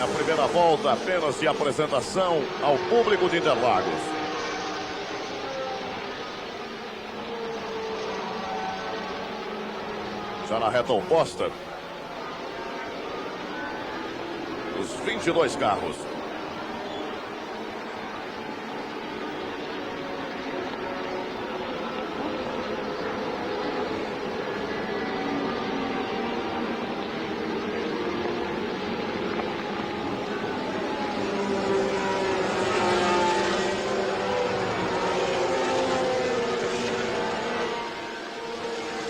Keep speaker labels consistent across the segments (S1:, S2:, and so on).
S1: a primeira volta apenas de apresentação ao público de Interlagos. Já na reta oposta, os 22 carros.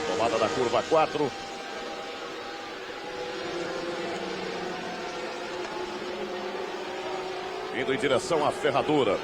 S1: Tomada da curva 4. Indo em direção à ferradura.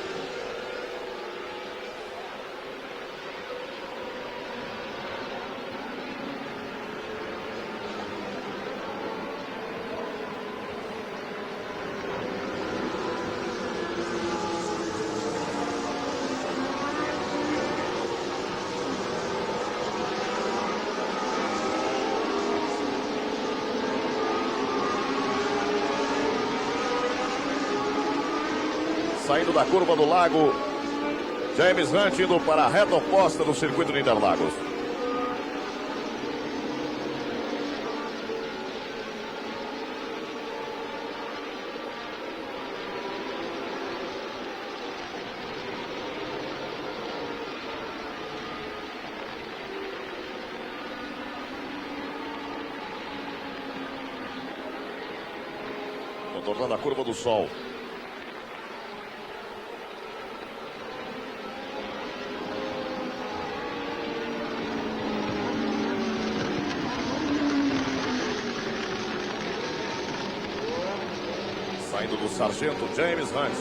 S1: Saindo da curva do lago, James Hunt indo para a reta oposta do circuito de Interlagos. Contornando a curva do sol. Saindo do sargento James Hunt.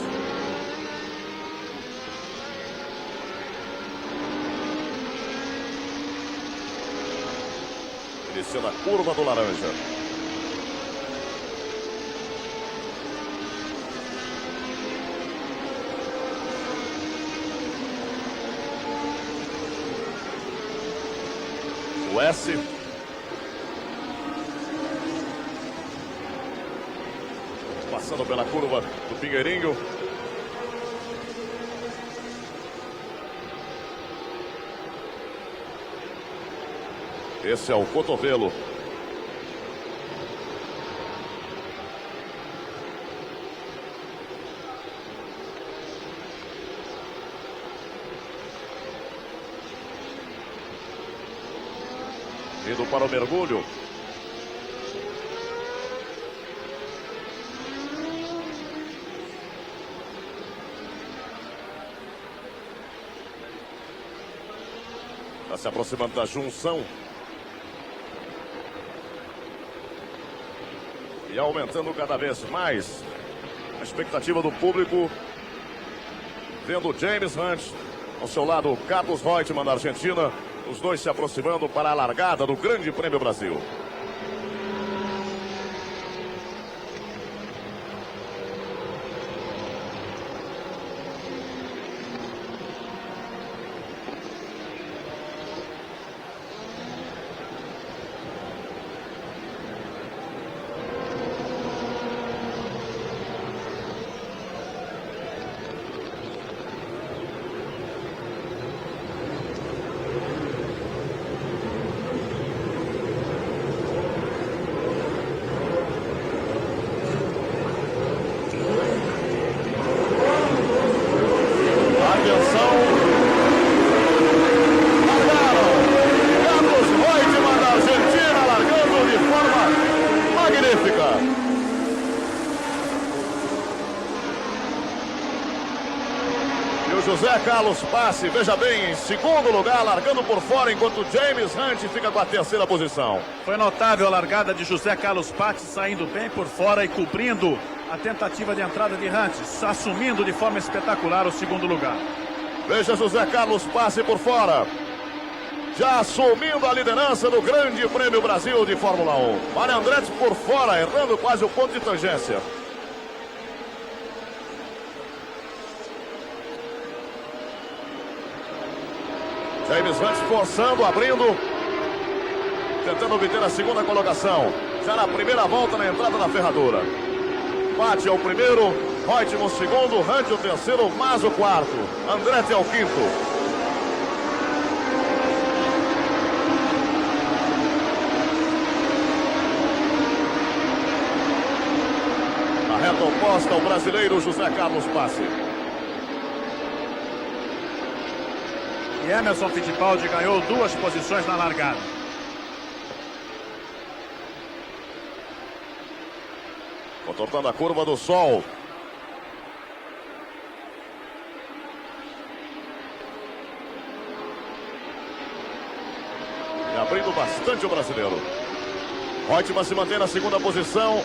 S1: Iniciando a curva do laranja. O S. Passando pela curva do Pinheirinho. Esse é o cotovelo. Indo para o mergulho. Está se aproximando da junção. E aumentando cada vez mais a expectativa do público. Vendo James Hunt, ao seu lado Carlos Reutemann da Argentina. Os dois se aproximando para a largada do Grande Prêmio Brasil. José Carlos Passe, veja bem, em segundo lugar, largando por fora, enquanto James Hunt fica com a terceira posição.
S2: Foi notável a largada de José Carlos Passe, saindo bem por fora e cobrindo a tentativa de entrada de Hunt, assumindo de forma espetacular o segundo lugar.
S1: Veja José Carlos Passe por fora, já assumindo a liderança do Grande Prêmio Brasil de Fórmula 1. Mário Andretti por fora, errando quase o ponto de tangência. James Hunt forçando, abrindo, tentando obter a segunda colocação. Já na primeira volta na entrada da ferradura. Patti é o primeiro, Reutemann o segundo, Hunt o terceiro, Mas o quarto, Andretti é o quinto. Na reta oposta, o brasileiro José Carlos Passe.
S2: E Emerson Fittipaldi ganhou 2 posições na largada.
S1: Contortando a curva do sol. E abrindo bastante o brasileiro. Reutemann se mantém na segunda posição.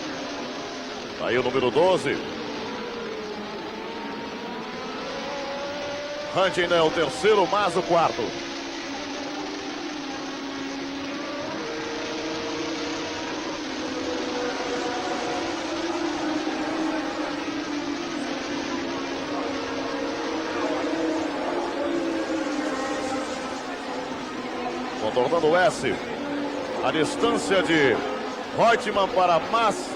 S1: Aí o número 12. Hunt ainda é o terceiro, Mas o quarto. Contornando o S. A distância de Reutemann para Mas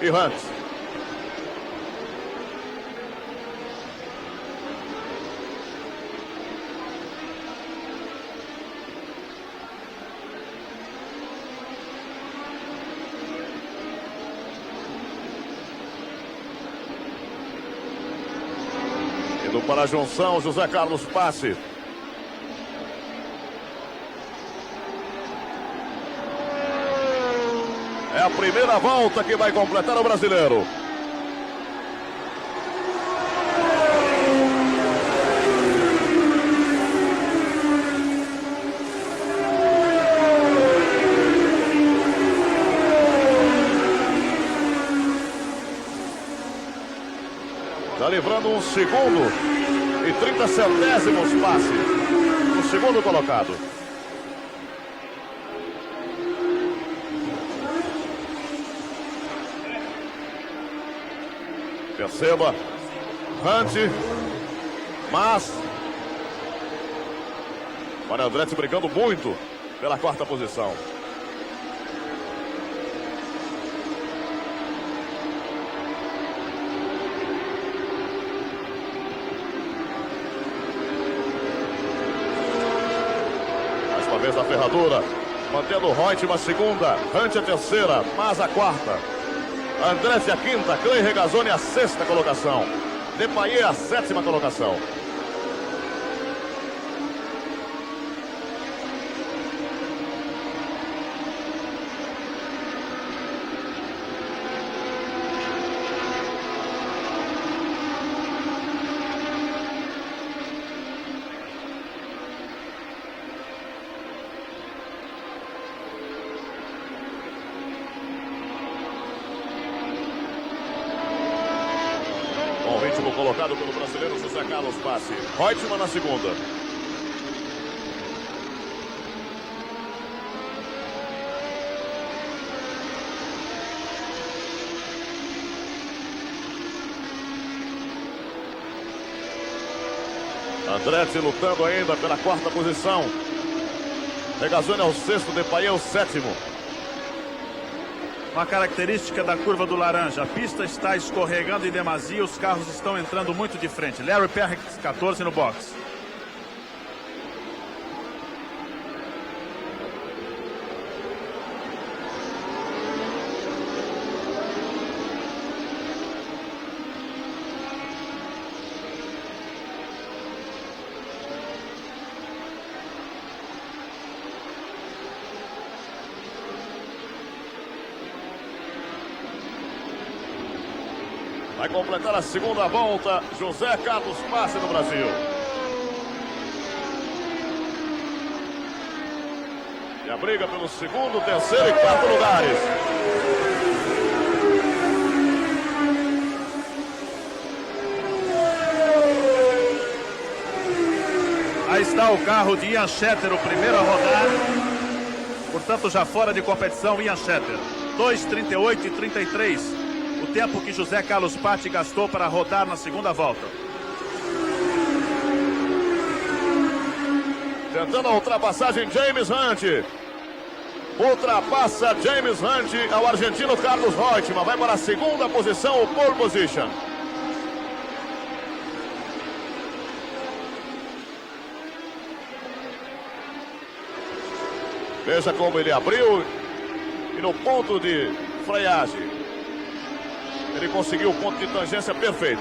S1: e Hunt. Indo para a junção, José Carlos Passe. É a primeira volta que vai completar o brasileiro. Está livrando 1 segundo e 30 centésimos Passe. O segundo colocado. Perceba, Hunt, Mas, olha o Andretti brigando muito pela quarta posição. Mais uma vez na ferradura, mantendo o Reutemann a segunda, Hunt a terceira, Mas a quarta. Andretti a quinta, Clay Regazzoni a sexta colocação. Depailler a sétima colocação. Ritmo colocado pelo brasileiro José Carlos Passe. Reutemann na segunda. Andretti lutando ainda pela quarta posição. Regazzoni é o sexto, Depailler é o sétimo.
S2: Uma característica da curva do laranja, a pista está escorregando em demasia, os carros estão entrando muito de frente. Larry Perry, 14 no box.
S1: Vai completar a segunda volta, José Carlos Passe no Brasil. E a briga pelo segundo, terceiro e quarto lugares.
S2: Aí está o carro de Ian Schetter, o primeiro a rodar. Portanto, já fora de competição, Ian Schetter. 2:38 e 33. O tempo que José Carlos Passe gastou para rodar na segunda volta.
S1: Tentando a ultrapassagem, James Hunt. ultrapassa James Hunt ao argentino Carlos Reutemann. Vai para a segunda posição, o pole position. Veja como ele abriu e no ponto de freagem ele conseguiu o ponto de tangência perfeito.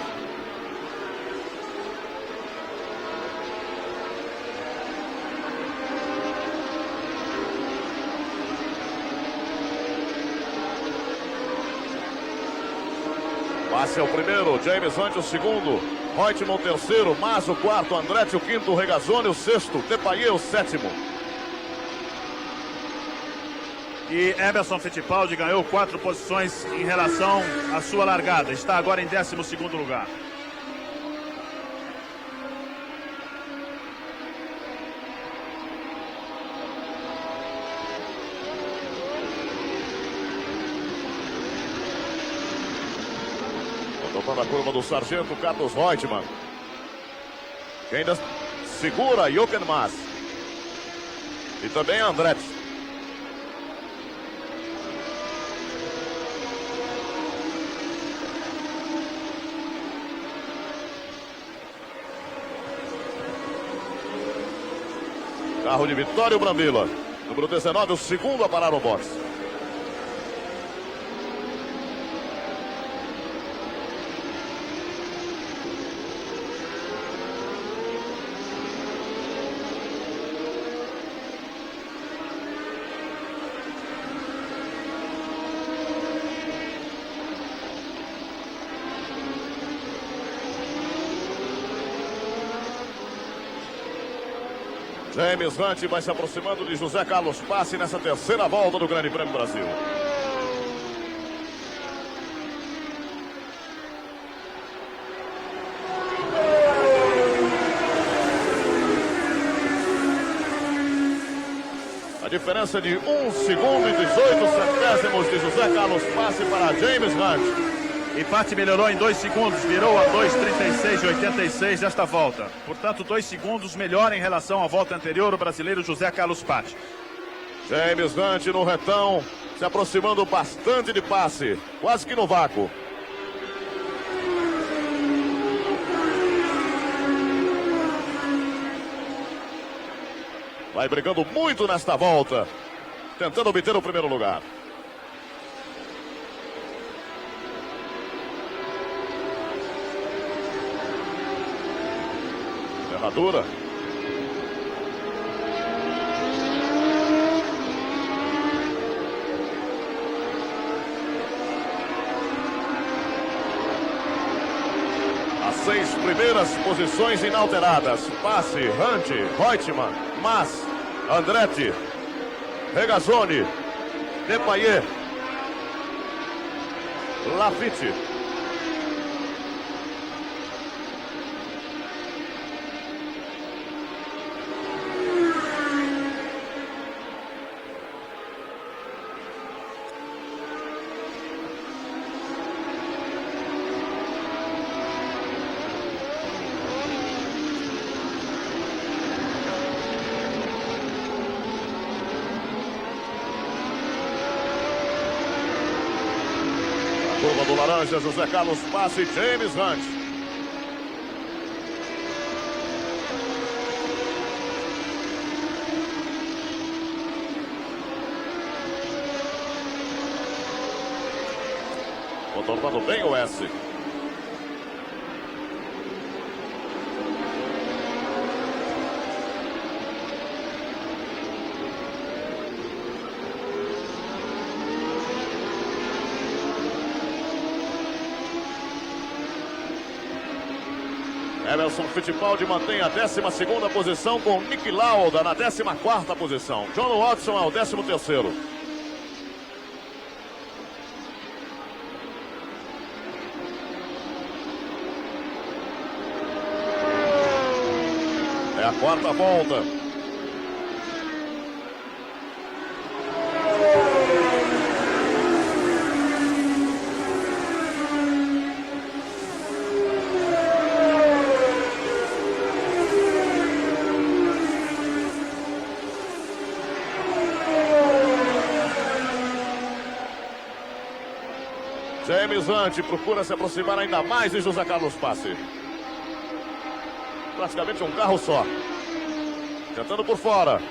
S1: Passe é o primeiro, James Hunt o segundo, Reutemann o terceiro, Mas o quarto, Andretti o quinto, Regazzoni o sexto, Depailler o sétimo.
S2: E Emerson Fittipaldi ganhou 4 posições em relação à sua largada. Está agora em 12º lugar.
S1: Tocando a curva do sargento Carlos Reutemann. Que ainda segura Jochen Mass. E também Andretti. Carro de Vitório Brambila, número 19, o segundo a parar o boxe. James Hunt vai se aproximando de José Carlos Passe nessa terceira volta do Grande Prêmio Brasil. A diferença de 1 segundo e 18 centésimos de José Carlos Passe para James Hunt.
S2: Empate melhorou em 2 segundos, virou a 2:36,86 desta volta. Portanto, 2 segundos melhor em relação à volta anterior, o brasileiro José Carlos Passe.
S1: James Hunt no retão, se aproximando bastante de Passe, quase que no vácuo. Vai brigando muito nesta volta, tentando obter o primeiro lugar. Ferradura. As 6 primeiras posições inalteradas. Passe, Hunt, Reutemann, Mas, Andretti, Regazzoni, Depailler, Lafitte. Curva do laranja, José Carlos Passe e James Hunt. Contornando bem o S. Emerson Fittipaldi mantém a 12ª posição com Nick Lauda na 14ª posição. John Watson é o 13º. É a 4ª volta. James Hunt procura se aproximar ainda mais de José Carlos Passe. Praticamente um carro só. Tentando por fora.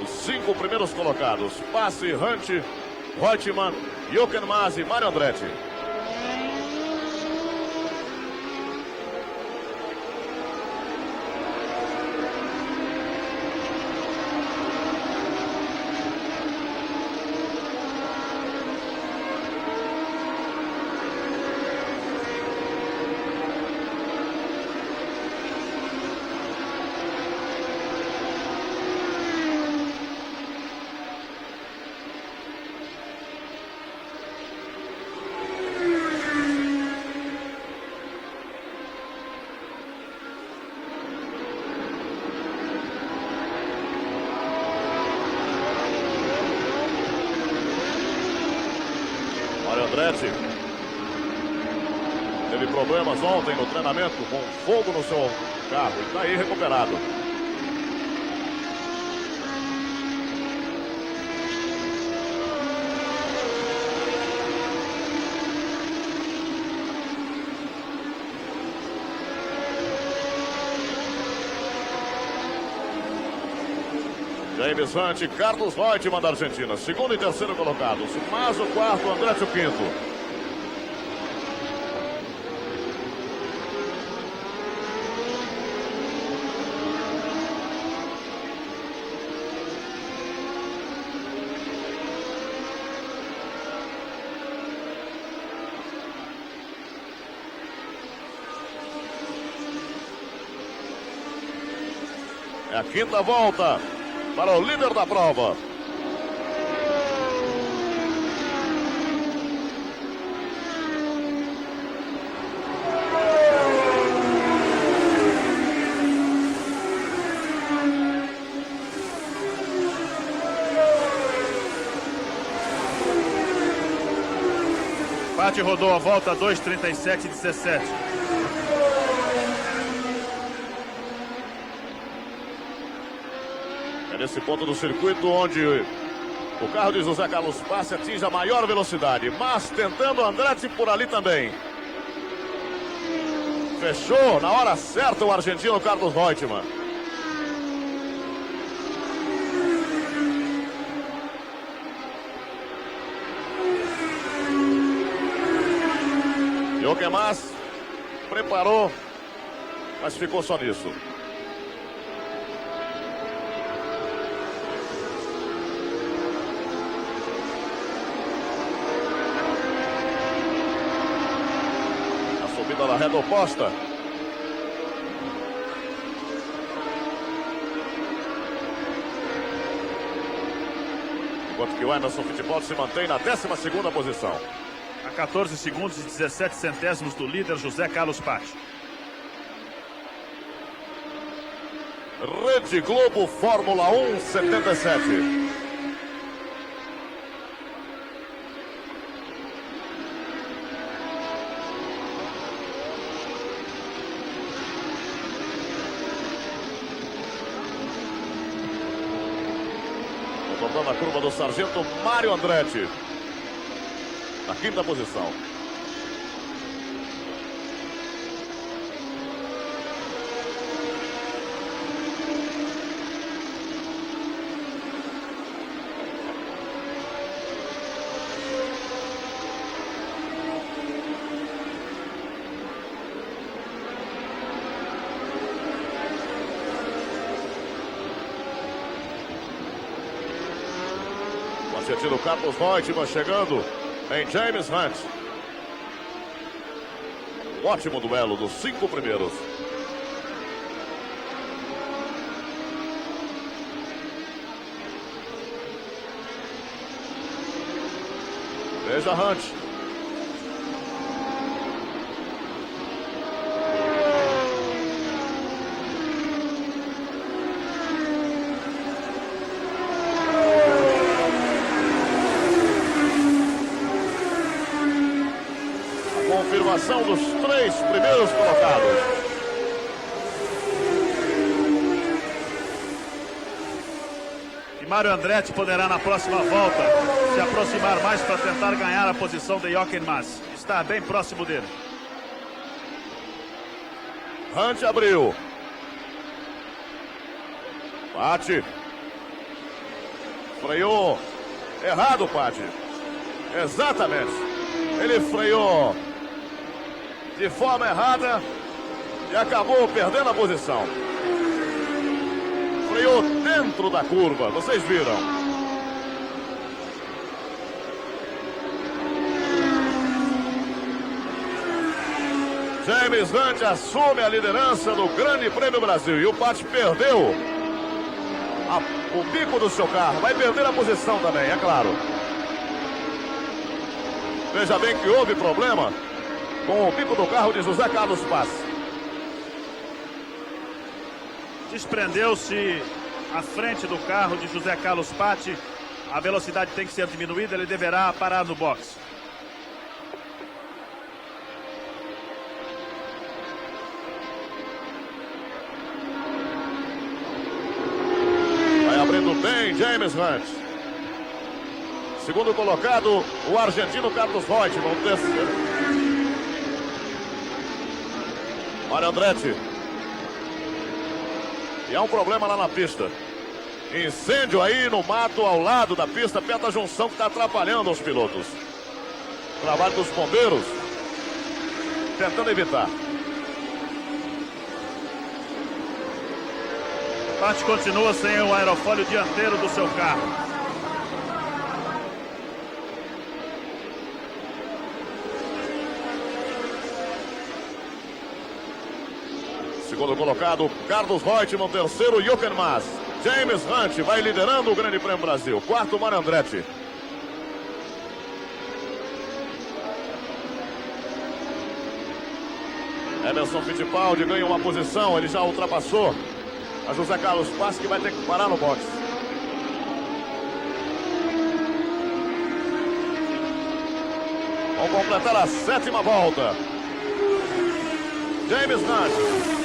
S1: Os 5 primeiros colocados: Passe, Hunt, Reutemann, Jochen Mass e Mário Andretti. Mário Andretti teve problemas ontem no treinamento com fogo no seu carro e está aí recuperado. James Hunt, Carlos Reutemann da Argentina, segundo e terceiro colocados. Mas o quarto, Andretti o quinto. É a quinta volta para o líder da prova.
S2: Patti rodou a volta 2:37:17.
S1: É nesse ponto do circuito onde o carro de José Carlos Passe atinge a maior velocidade, mas tentando Andretti por ali também. Fechou na hora certa o argentino Carlos Reutemann. Jochen Mass preparou, mas ficou só nisso. A subida da reta oposta. Enquanto que o Emerson Fittipaldi se mantém na 12ª posição.
S2: A 14 segundos e 17 centésimos do líder José Carlos Patti.
S1: Rede Globo Fórmula 1 77. Voltando a curva do sargento Mário Andretti. Na 5ª posição. O argentino Carlos Reutemann chegando em James Hunt. Um ótimo duelo dos 5 primeiros. Veja Hunt. confirmação dos 3 primeiros colocados.
S2: E Mário Andretti poderá na próxima volta se aproximar mais para tentar ganhar a posição de Jochen Mass. Está bem próximo dele.
S1: Hunt abriu. Patti. Freou. Errado, Patti. Exatamente. Ele freou de forma errada e acabou perdendo a posição. Freou dentro da curva, vocês viram. James Hunt assume a liderança do Grande Prêmio Brasil e o Patti perdeu o bico do seu carro. Vai perder a posição também, é claro. Veja bem que houve problema com o bico do carro de José Carlos Passe.
S2: Desprendeu-se a frente do carro de José Carlos Patti. A velocidade tem que ser diminuída, ele deverá parar no box.
S1: Vai abrindo bem James Hunt. Segundo colocado, o argentino Carlos Reutemann. Terceiro, Mário Andretti. E há um problema lá na pista. Incêndio aí no mato ao lado da pista, perto da junção, que está atrapalhando os pilotos. Trabalho dos bombeiros, tentando evitar.
S2: Patti continua sem o aerofólio dianteiro do seu carro.
S1: Segundo colocado, Carlos Reutemann. Terceiro, Jochen Mass. James Hunt vai liderando o Grande Prêmio Brasil. Quarto, Mário Andretti. Emerson Fittipaldi ganha uma posição. Ele já ultrapassou a José Carlos Passe, que vai ter que parar no boxe. Vão completar a 7ª volta. James Hunt.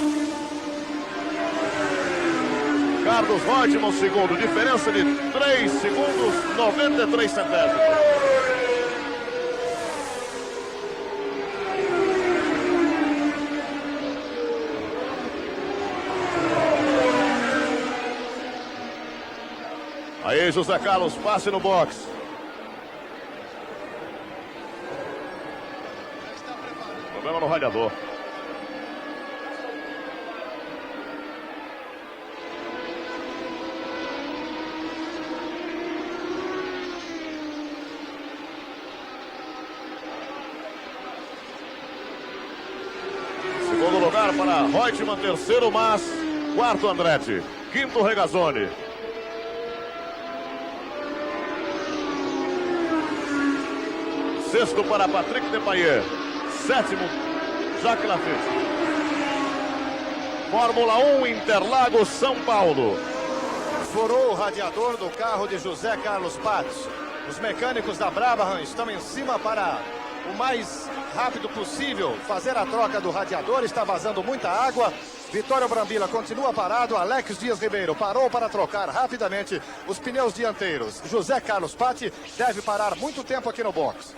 S1: Carlos Reutemann, segundo. Diferença de 3 segundos, 93 centésimos. Aí, José Carlos, passe no box. Problema no radiador. Segundo lugar para Reutemann, terceiro Mass, quarto Andretti, quinto Regazzoni. Sexto para Patrick Depailler, sétimo Jacques Lafitte. Fórmula 1 Interlagos, São Paulo.
S3: Furou o radiador do carro de José Carlos Patti. Os mecânicos da Brabham estão em cima para o mais rápido possível fazer a troca do radiador. Está vazando muita água. Vitório Brambila continua parado. Alex Dias Ribeiro parou para trocar rapidamente os pneus dianteiros. José Carlos Patti deve parar muito tempo aqui no box.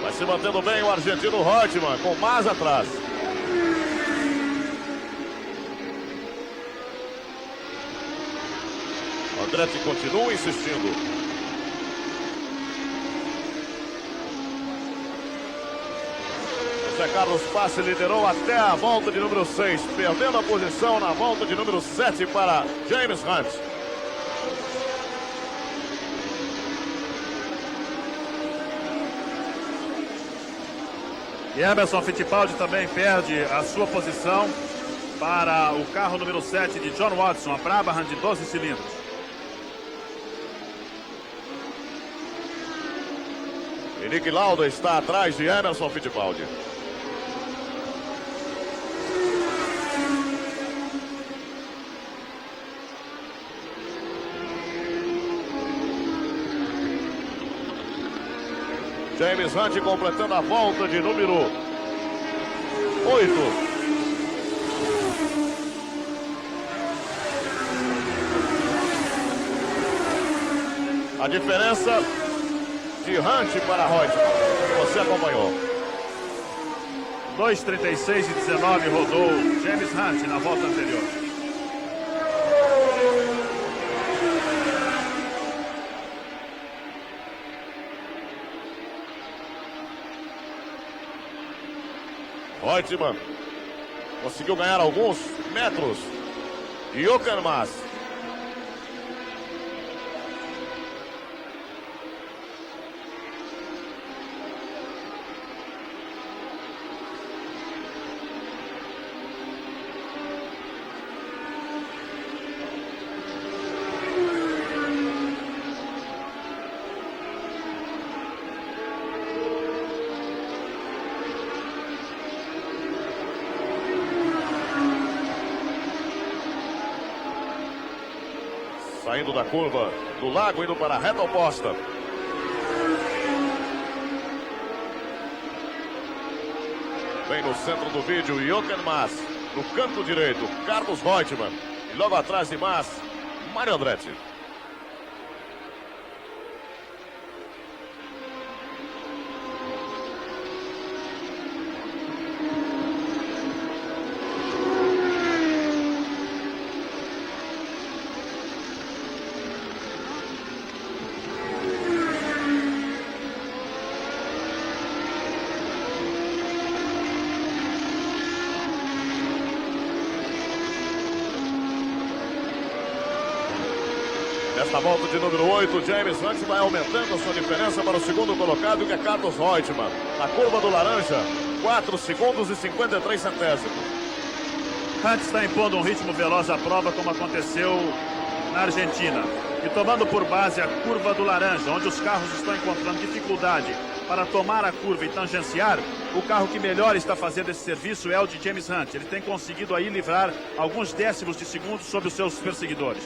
S1: Vai se mantendo bem o argentino Reutemann, com Mass atrás. Andretti continua insistindo. José Carlos Passe liderou até a volta de número 6, perdendo a posição na volta de número 7 para James Hunt.
S2: E Emerson Fittipaldi também perde a sua posição para o carro número 7 de John Watson, a Brabham de 12 cilindros.
S1: E Nick Lauda está atrás de Emerson Fittipaldi. James Hunt completando a volta de número 8. A diferença de Hunt para Reutemann, você acompanhou.
S2: 2:36 e 19 rodou James Hunt na volta anterior.
S1: Reutemann conseguiu ganhar alguns metros de Jochen Mass. Saindo da curva do lago, indo para a reta oposta. Bem no centro do vídeo, Jochen Mass. No canto direito, Carlos Reutemann. E logo atrás de Mass, Mário Andretti. Nesta volta de número 8, James Hunt vai aumentando a sua diferença para o segundo colocado, que é Carlos Reutemann. Na curva do laranja, 4 segundos e 53 centésimos.
S2: Hunt está impondo um ritmo veloz à prova, como aconteceu na Argentina. E tomando por base a curva do laranja, onde os carros estão encontrando dificuldade para tomar a curva e tangenciar, o carro que melhor está fazendo esse serviço é o de James Hunt. Ele tem conseguido aí livrar alguns décimos de segundos sobre os seus perseguidores.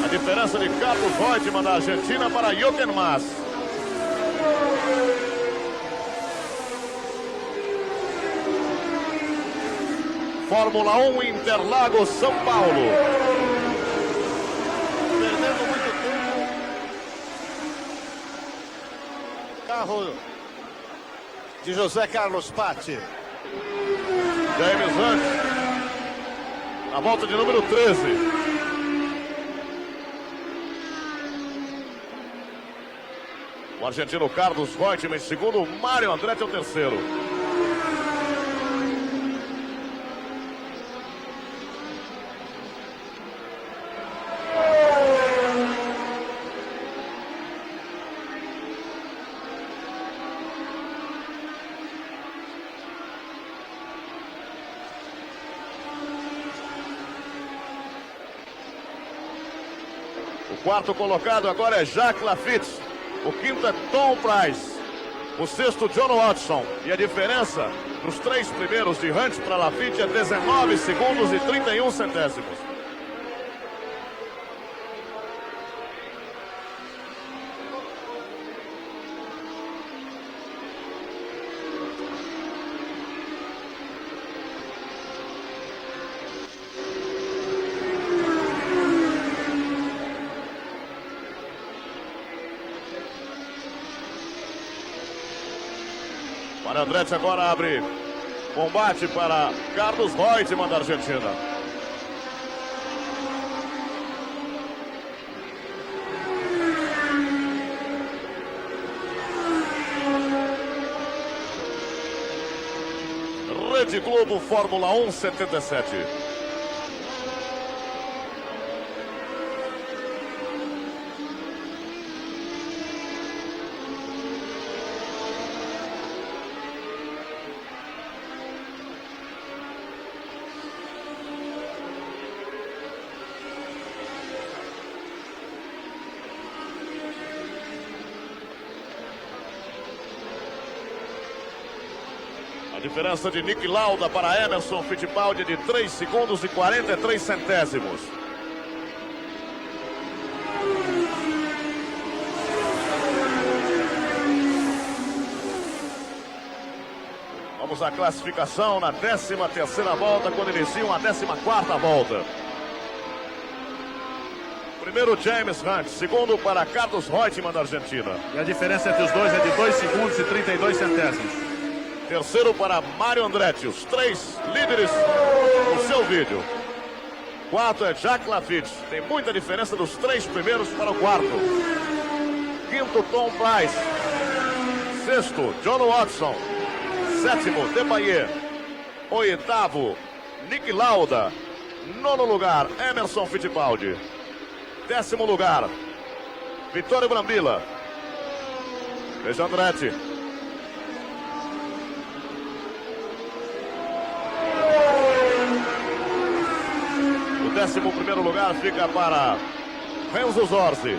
S1: Diferença de Carlos Reutemann da Argentina para Jochen Mass. Fórmula 1 Interlagos, São Paulo.
S3: Perdendo muito tempo. Carro de José Carlos Patti.
S1: James Hunt na volta de número 13. O argentino Carlos Reutemann em segundo, o Mário Andretti é o terceiro. O quarto colocado agora é Jacques Lafitte. O quinto é Tom Price. O sexto, John Watson. E a diferença dos três primeiros de Hunt para Lafitte é 19 segundos e 31 centésimos. Mário Andretti agora abre combate para Carlos Reutemann da Argentina. Rede Globo Fórmula 1 77. A diferença de Nick Lauda para Emerson Fittipaldi é de 3 segundos e 43 centésimos. Vamos à classificação na 13ª volta, quando iniciam a 14ª volta. Primeiro James Hunt, segundo para Carlos Reutemann da Argentina.
S2: E a diferença entre os dois é de 2 segundos e 32 centésimos.
S1: Terceiro para Mário Andretti, os 3 líderes no seu vídeo. Quarto é Jacques Laffite, tem muita diferença dos 3 primeiros para o quarto. Quinto, Tom Price. Sexto, John Watson. Sétimo, Depailler. Oitavo, Nick Lauda. Nono lugar, Emerson Fittipaldi. 10º lugar, Vittorio Brambilla. Veja Andretti. O 11º lugar fica para Renzo Zorzi.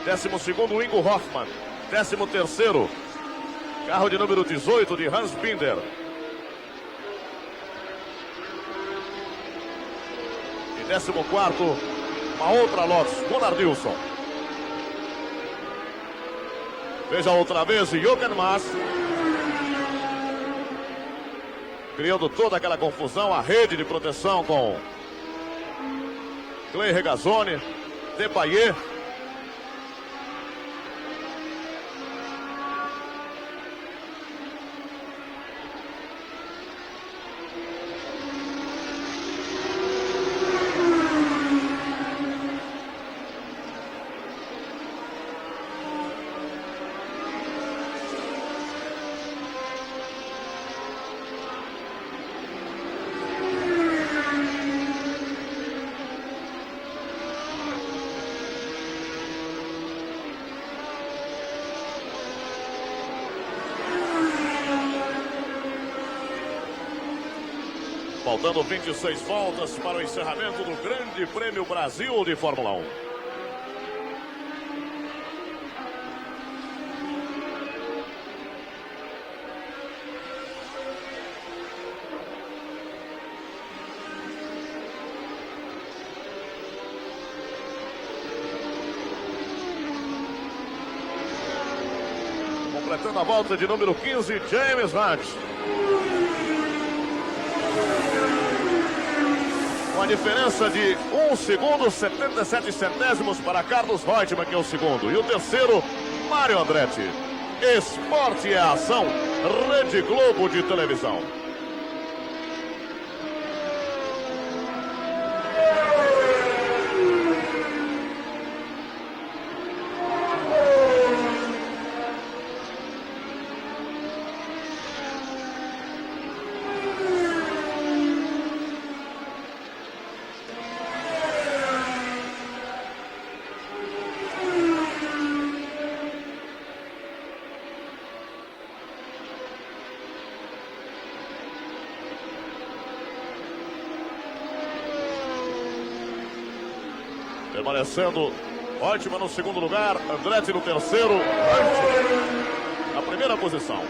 S1: 12º, Ingo Hoffmann. 13º, carro de número 18 de Hans Binder. E 14º, uma outra Lotus, Gunnar Nilsson. Veja outra vez Jochen Mass, criando toda aquela confusão, a rede de proteção com Clay Regazzoni, Depailler. Faltando 26 voltas para o encerramento do Grande Prêmio Brasil de Fórmula 1. Completando a volta de número 15, James Hunt. Com a diferença de 1 segundo, 77 centésimos para Carlos Reutemann, que é o segundo. E o terceiro, Mário Andretti. Esporte é ação, Rede Globo de televisão. Permanecendo Reutemann no segundo lugar, Andretti no terceiro, Hunt na primeira posição.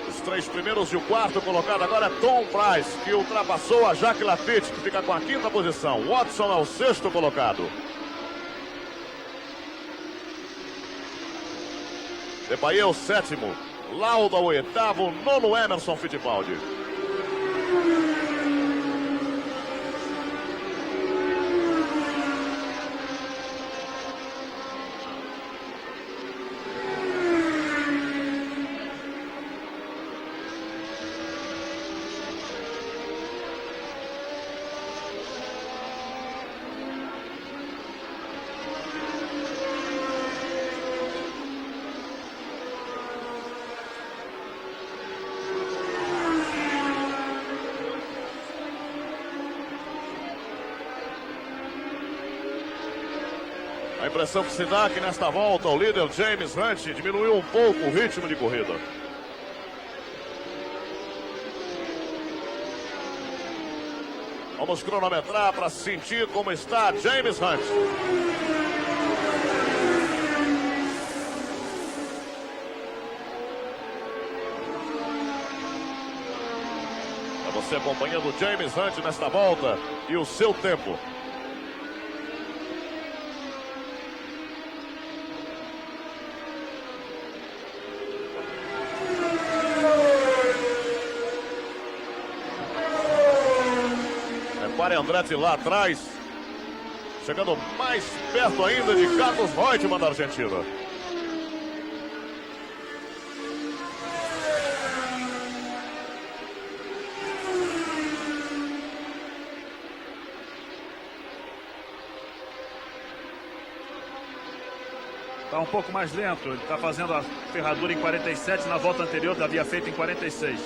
S1: Os 3 primeiros e o quarto colocado agora é Tom Price, que ultrapassou a Jacques Laffite, que fica com a 5ª posição. Watson é o 6º colocado. Depailler o 7º. Lauda o 8º. 9º Emerson Fittipaldi. impressão que se dá é que nesta volta o líder James Hunt diminuiu um pouco o ritmo de corrida. Vamos cronometrar para sentir como está James Hunt. Você acompanhando James Hunt nesta volta e o seu tempo. Repare Andretti lá atrás, chegando mais perto ainda de Carlos Reutemann da Argentina.
S2: Está um pouco mais lento, ele está fazendo a ferradura em 47, na volta anterior havia feito em 46.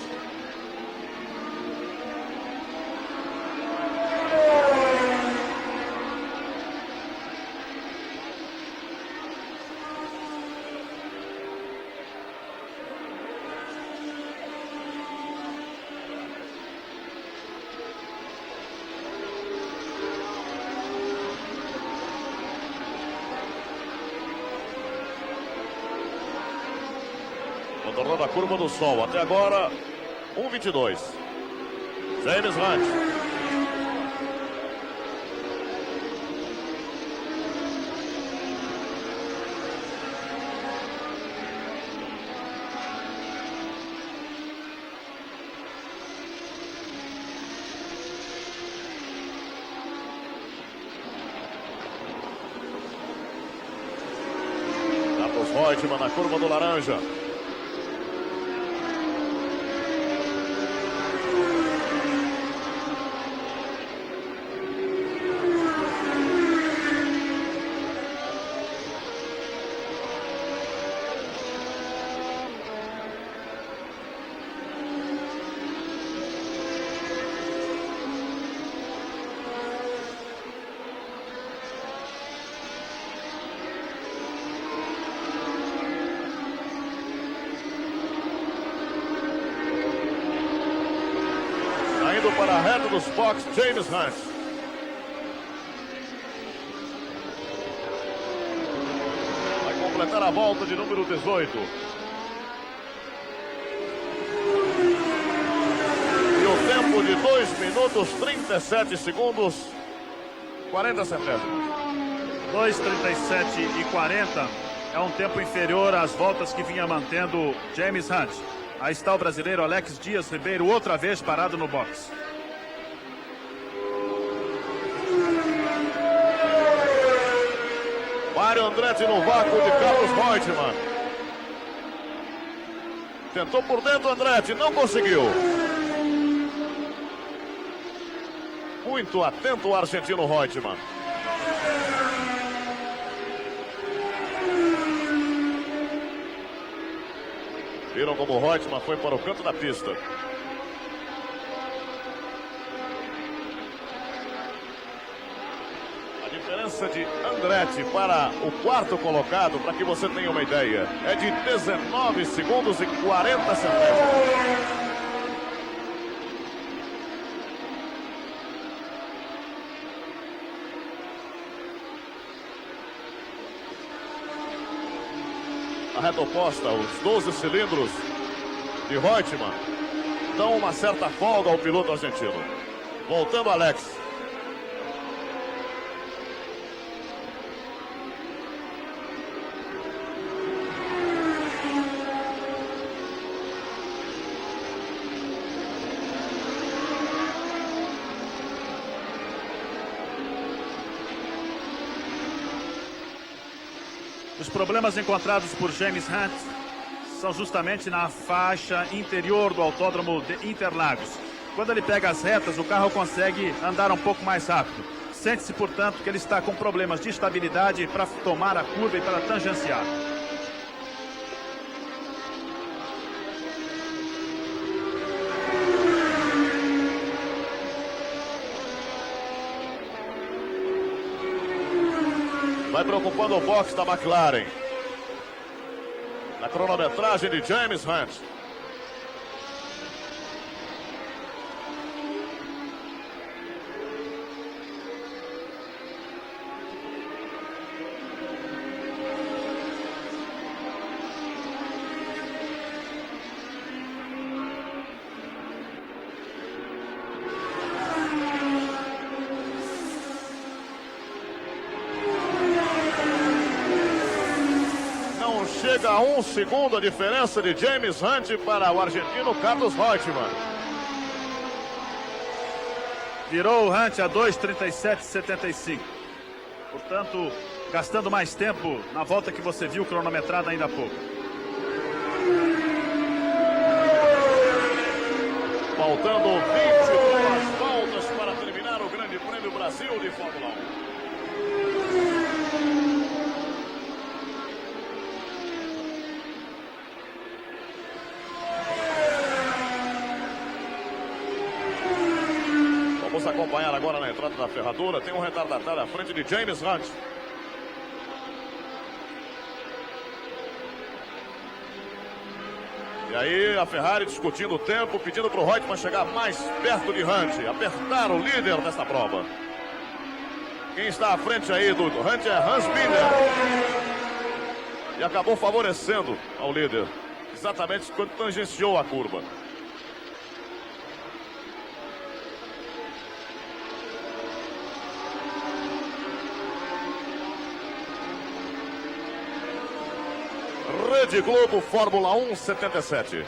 S1: Contornando a curva do sol. Até agora, 1:22. James Hunt. Carlos Reutemann na curva do laranja. Indo para a reta dos boxes, James Hunt. Vai completar a volta de número 18. E o tempo de 2 minutos, 37 segundos, 40 centésimos.
S2: 2:37 e 40 é um tempo inferior às voltas que vinha mantendo James Hunt. Aí está o brasileiro Alex Dias Ribeiro, outra vez parado no box.
S1: Mário Andretti no vácuo de Carlos Reutemann. Tentou por dentro Andretti, não conseguiu. Muito atento o argentino Reutemann. Viram como o Reutemann foi para o canto da pista. A diferença de Andretti para o quarto colocado, para que você tenha uma ideia, é de 19 segundos e 40 centésimos. A reta oposta, os 12 cilindros de Reutemann dão uma certa folga ao piloto argentino. Voltando Alex.
S2: Os problemas encontrados por James Hunt são justamente na faixa interior do autódromo de Interlagos. Quando ele pega as retas, o carro consegue andar um pouco mais rápido. Sente-se, portanto, que ele está com problemas de estabilidade para tomar a curva e para tangenciar.
S1: Vai Vai preocupando o box da McLaren. Na cronometragem de James Hunt. Chega a 1 segundo a diferença de James Hunt para o argentino Carlos Reutemann.
S2: Virou o Hunt a 2:37,75. Portanto, gastando mais tempo na volta que você viu cronometrada ainda há pouco.
S1: Faltando 22 voltas para terminar o Grande Prêmio Brasil de Fórmula 1. Vamos acompanhar agora na entrada da ferradura. Tem um retardatário à frente de James Hunt. E aí a Ferrari discutindo o tempo, pedindo para o Reutemann chegar mais perto de Hunt, apertar o líder desta prova. Quem está à frente aí do Hunt é Hans Binder. E acabou favorecendo ao líder, exatamente quando tangenciou a curva. Rede Globo Fórmula 1 77.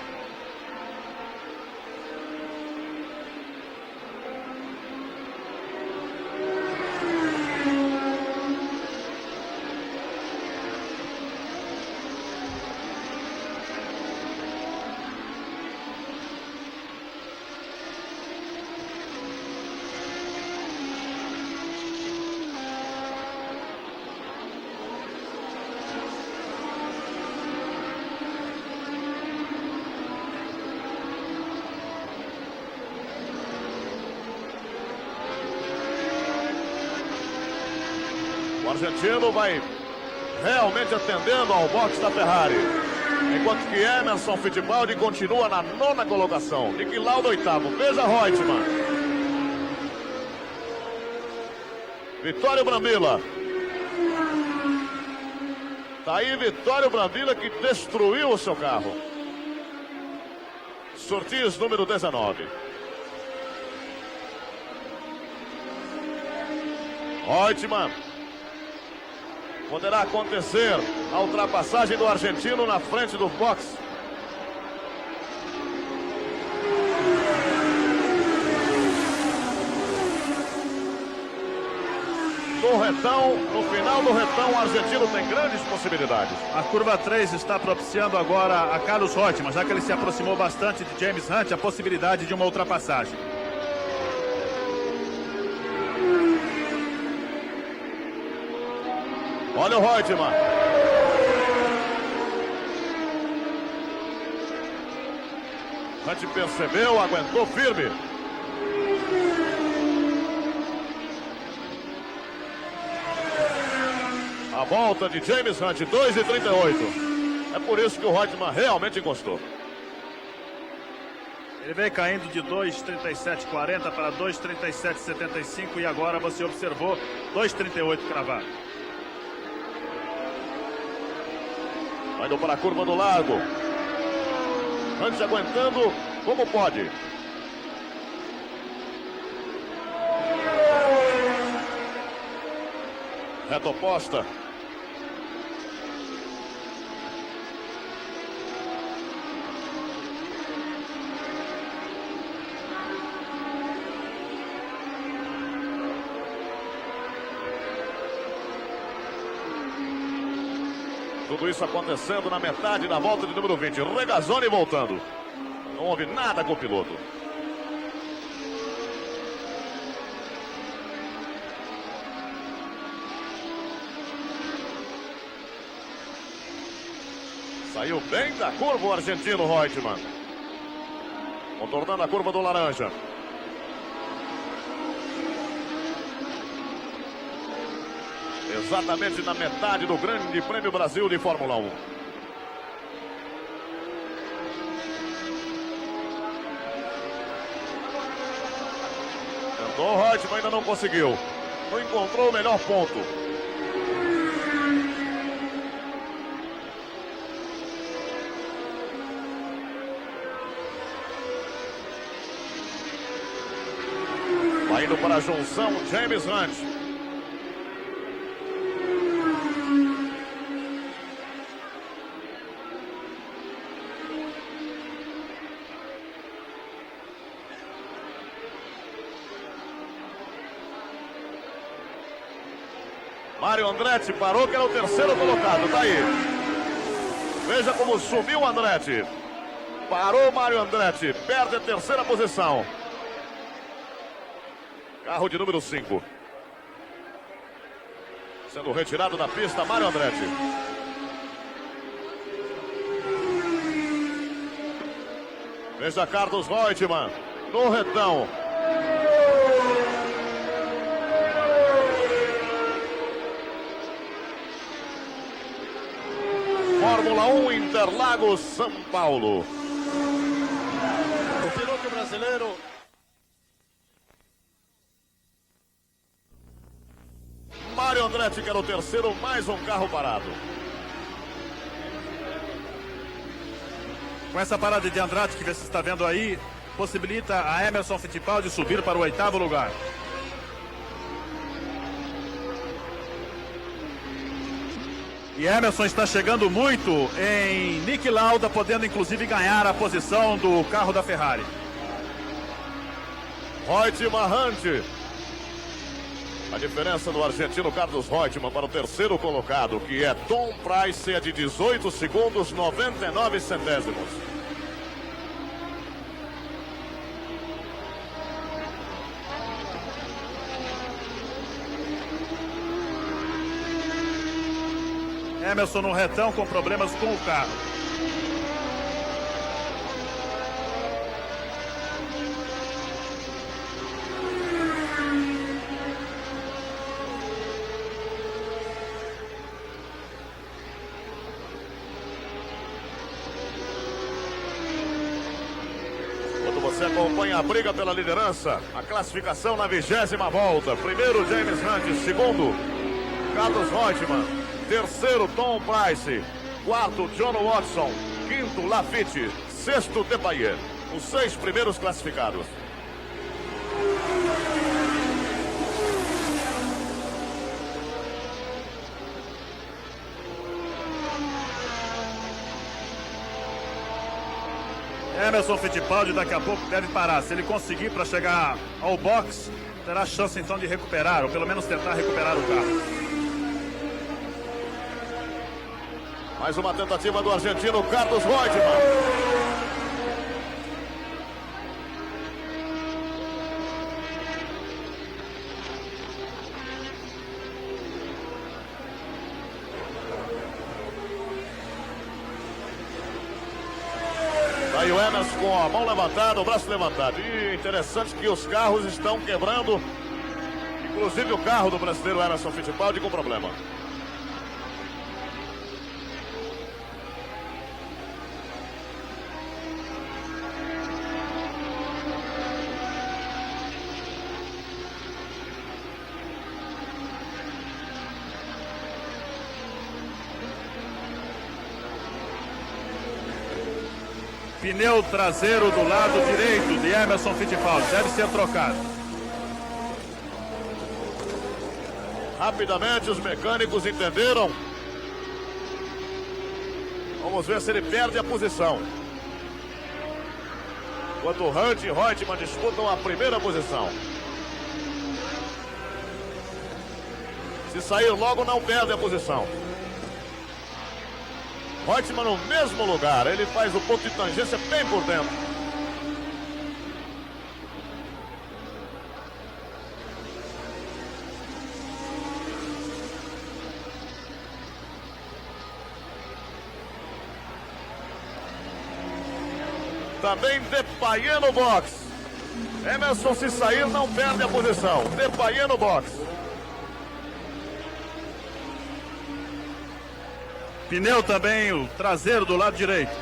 S1: O argentino vai realmente atendendo ao box da Ferrari. Enquanto que Emerson Fittipaldi continua na 9ª colocação. Niki Lauda 8º. Veja Reutemann. Vitório Brambilla. Tá aí Vitório Brambilla que destruiu o seu carro. Surtees número 19. Reutemann. Poderá acontecer a ultrapassagem do argentino na frente do box. No retão, no final do retão, o argentino tem grandes possibilidades.
S2: A curva 3 está propiciando agora a Carlos Reutemann, já que ele se aproximou bastante de James Hunt, a possibilidade de uma ultrapassagem.
S1: Olha o Reutemann. Hunt percebeu, aguentou firme. A volta de James Hunt, 2:38. É por isso que o Reutemann realmente encostou.
S2: Ele veio caindo de 2:37,40 para 2:37,75 e agora você observou 2:38 cravado.
S1: Vai indo para a curva do largo. Hunt aguentando como pode. Reta oposta. Tudo isso acontecendo na metade da volta de número 20. Regazzoni voltando. Não houve nada com o piloto. Saiu bem da curva o argentino Reutemann. Contornando a curva do laranja. Exatamente na metade do Grande Prêmio Brasil de Fórmula 1. Tentou o Reutemann, ainda não conseguiu. Não encontrou o melhor ponto. Vai indo para a junção James Hunt. Mário Andretti parou, que era o terceiro colocado, tá aí. Veja como subiu o Andretti. Parou o Mário Andretti, perde a terceira posição. Carro de número 5. Sendo retirado da pista, Mário Andretti. Veja Carlos Reutemann no retão. Fórmula 1 Interlagos, São Paulo.
S3: O piloto brasileiro.
S1: Mário Andretti, que era o terceiro, mais um carro parado.
S2: Com essa parada de Andretti que você está vendo aí, possibilita a Emerson Fittipaldi subir para o 8º lugar. E Emerson está chegando muito em Niki Lauda, podendo inclusive ganhar a posição do carro da Ferrari.
S1: Reutemann Hunt. A diferença do argentino Carlos Reutemann para o terceiro colocado, que é Tom Pryce, é de 18 segundos 99 centésimos.
S2: Emerson no retão com problemas com o carro.
S1: Quando você acompanha a briga pela liderança, a classificação na 20ª volta. Primeiro, James Hunt. Segundo, Carlos Reutemann. Terceiro, Tom Pryce. Quarto, John Watson. Quinto, Lafitte. Sexto, Depailler. Os 6 primeiros classificados.
S2: Emerson Fittipaldi daqui a pouco deve parar. Se ele conseguir para chegar ao box, terá chance então de recuperar, ou pelo menos tentar recuperar o carro.
S1: Mais uma tentativa do argentino Carlos Reutemann. Aí o Emerson com a mão levantada, o braço levantado. E interessante que os carros estão quebrando. Inclusive o carro do brasileiro Emerson Fittipaldi com problema.
S2: Pneu traseiro do lado direito de Emerson Fittipaldi deve ser trocado.
S1: Rapidamente os mecânicos entenderam. Vamos ver se ele perde a posição. Enquanto Hunt e Reutemann disputam a primeira posição. Se sair logo, não perde a posição. Reutemann no mesmo lugar, ele faz o ponto de tangência bem por dentro. Também Depailler no box. Emerson, se sair, não perde a posição. Depailler no box.
S2: Pneu também, o traseiro do lado direito.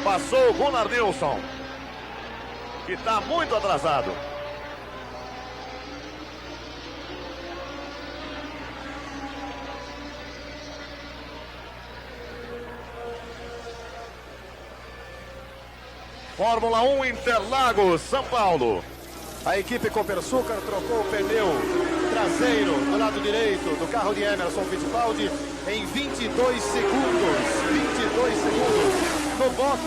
S1: Passou o Gunnar Nilsson, que está muito atrasado. Fórmula 1 Interlagos, São Paulo.
S3: A equipe Copersucar trocou o pneu traseiro do lado direito do carro de Emerson Fittipaldi em 22 segundos. 22 segundos. No box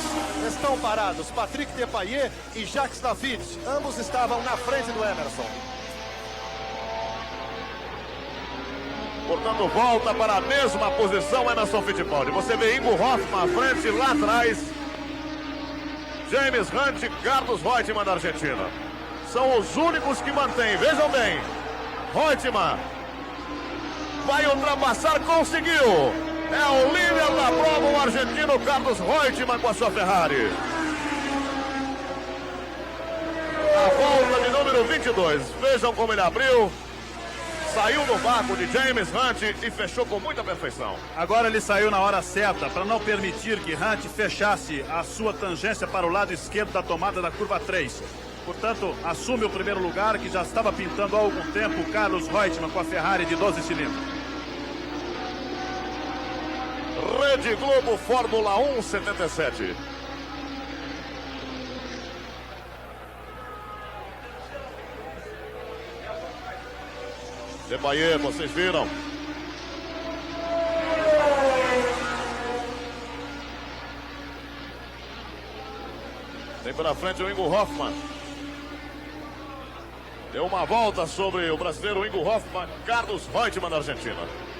S3: estão parados Patrick Depailler e Jacques David. Ambos estavam na frente do Emerson.
S1: Portanto, volta para a mesma posição Emerson Fittipaldi. Você vê Ingo Hoffmann à frente, lá atrás James Hunt e Carlos Reutemann da Argentina. São os únicos que mantêm. Vejam bem, Reutemann vai ultrapassar, conseguiu. É o líder da prova, o argentino Carlos Reutemann com a sua Ferrari. A volta de número 22. Vejam como ele abriu. Saiu no vácuo de James Hunt e fechou com muita perfeição.
S2: Agora ele saiu na hora certa para não permitir que Hunt fechasse a sua tangência para o lado esquerdo da tomada da curva 3. Portanto, assume o primeiro lugar, que já estava pintando há algum tempo, Carlos Reutemann com a Ferrari de 12 cilindros.
S1: Rede Globo Fórmula 1 77. Depailler, vocês viram? Tem pela frente o Ingo Hoffmann. Deu uma volta sobre o brasileiro Ingo Hoffmann, Carlos Reutemann da Argentina.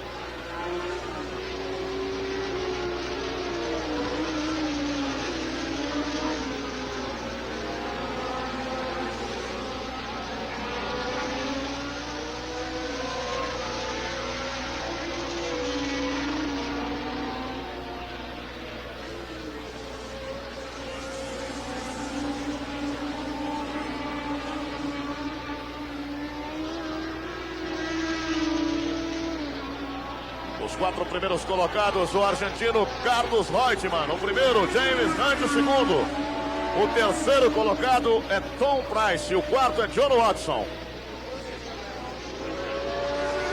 S1: Os 4 primeiros colocados, o argentino Carlos Reutemann. O primeiro, James Hunt, o segundo. O terceiro colocado é Tom Price e o quarto é John Watson.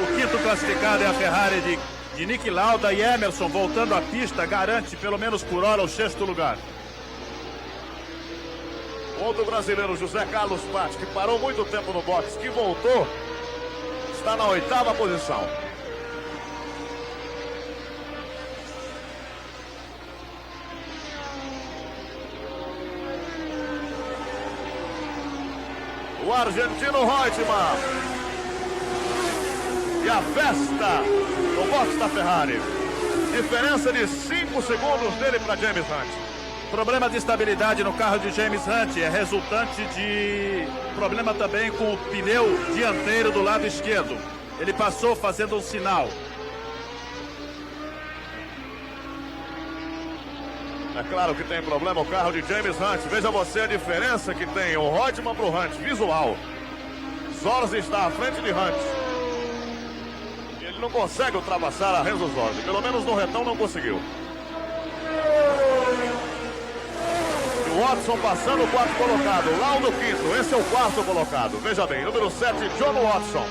S2: O quinto classificado é a Ferrari de Niki Lauda, e Emerson, voltando à pista, garante pelo menos por hora o 6º lugar.
S1: Outro brasileiro, José Carlos Patti, que parou muito tempo no boxe, que voltou, está na 8ª posição. O argentino Reutemann. E a festa no boxe da Ferrari. Diferença de 5 segundos dele para James Hunt.
S2: Problema de estabilidade no carro de James Hunt é resultante de problema também com o pneu dianteiro do lado esquerdo. Ele passou fazendo um sinal.
S1: É claro que tem problema o carro de James Hunt. Veja você a diferença que tem o Reutemann para o Hunt. Visual. Zorzi está à frente de Hunt. Ele não consegue ultrapassar a Renzo Zorzi. Pelo menos no retão não conseguiu. E o Watson passando o 4º colocado. Lá no 5º. Esse é o 4º colocado. Veja bem, número 7, John Watson.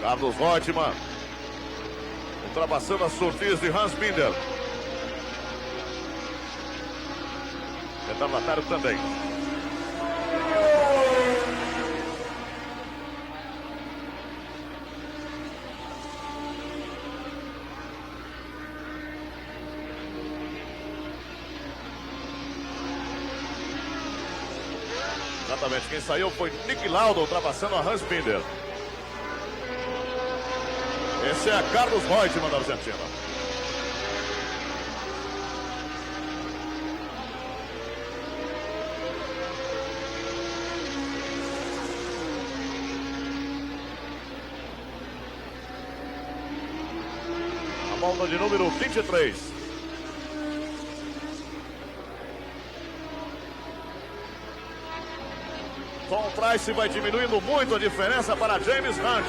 S1: Carlos Reutemann ultrapassando a surtiz de Hans Binder. Retardatário também. Exatamente, quem saiu foi Niki Lauda ultrapassando a Hans Binder. Esse é Carlos Reutemann da Argentina. Volta de número 23. Tom Price vai diminuindo muito a diferença para James Hunt.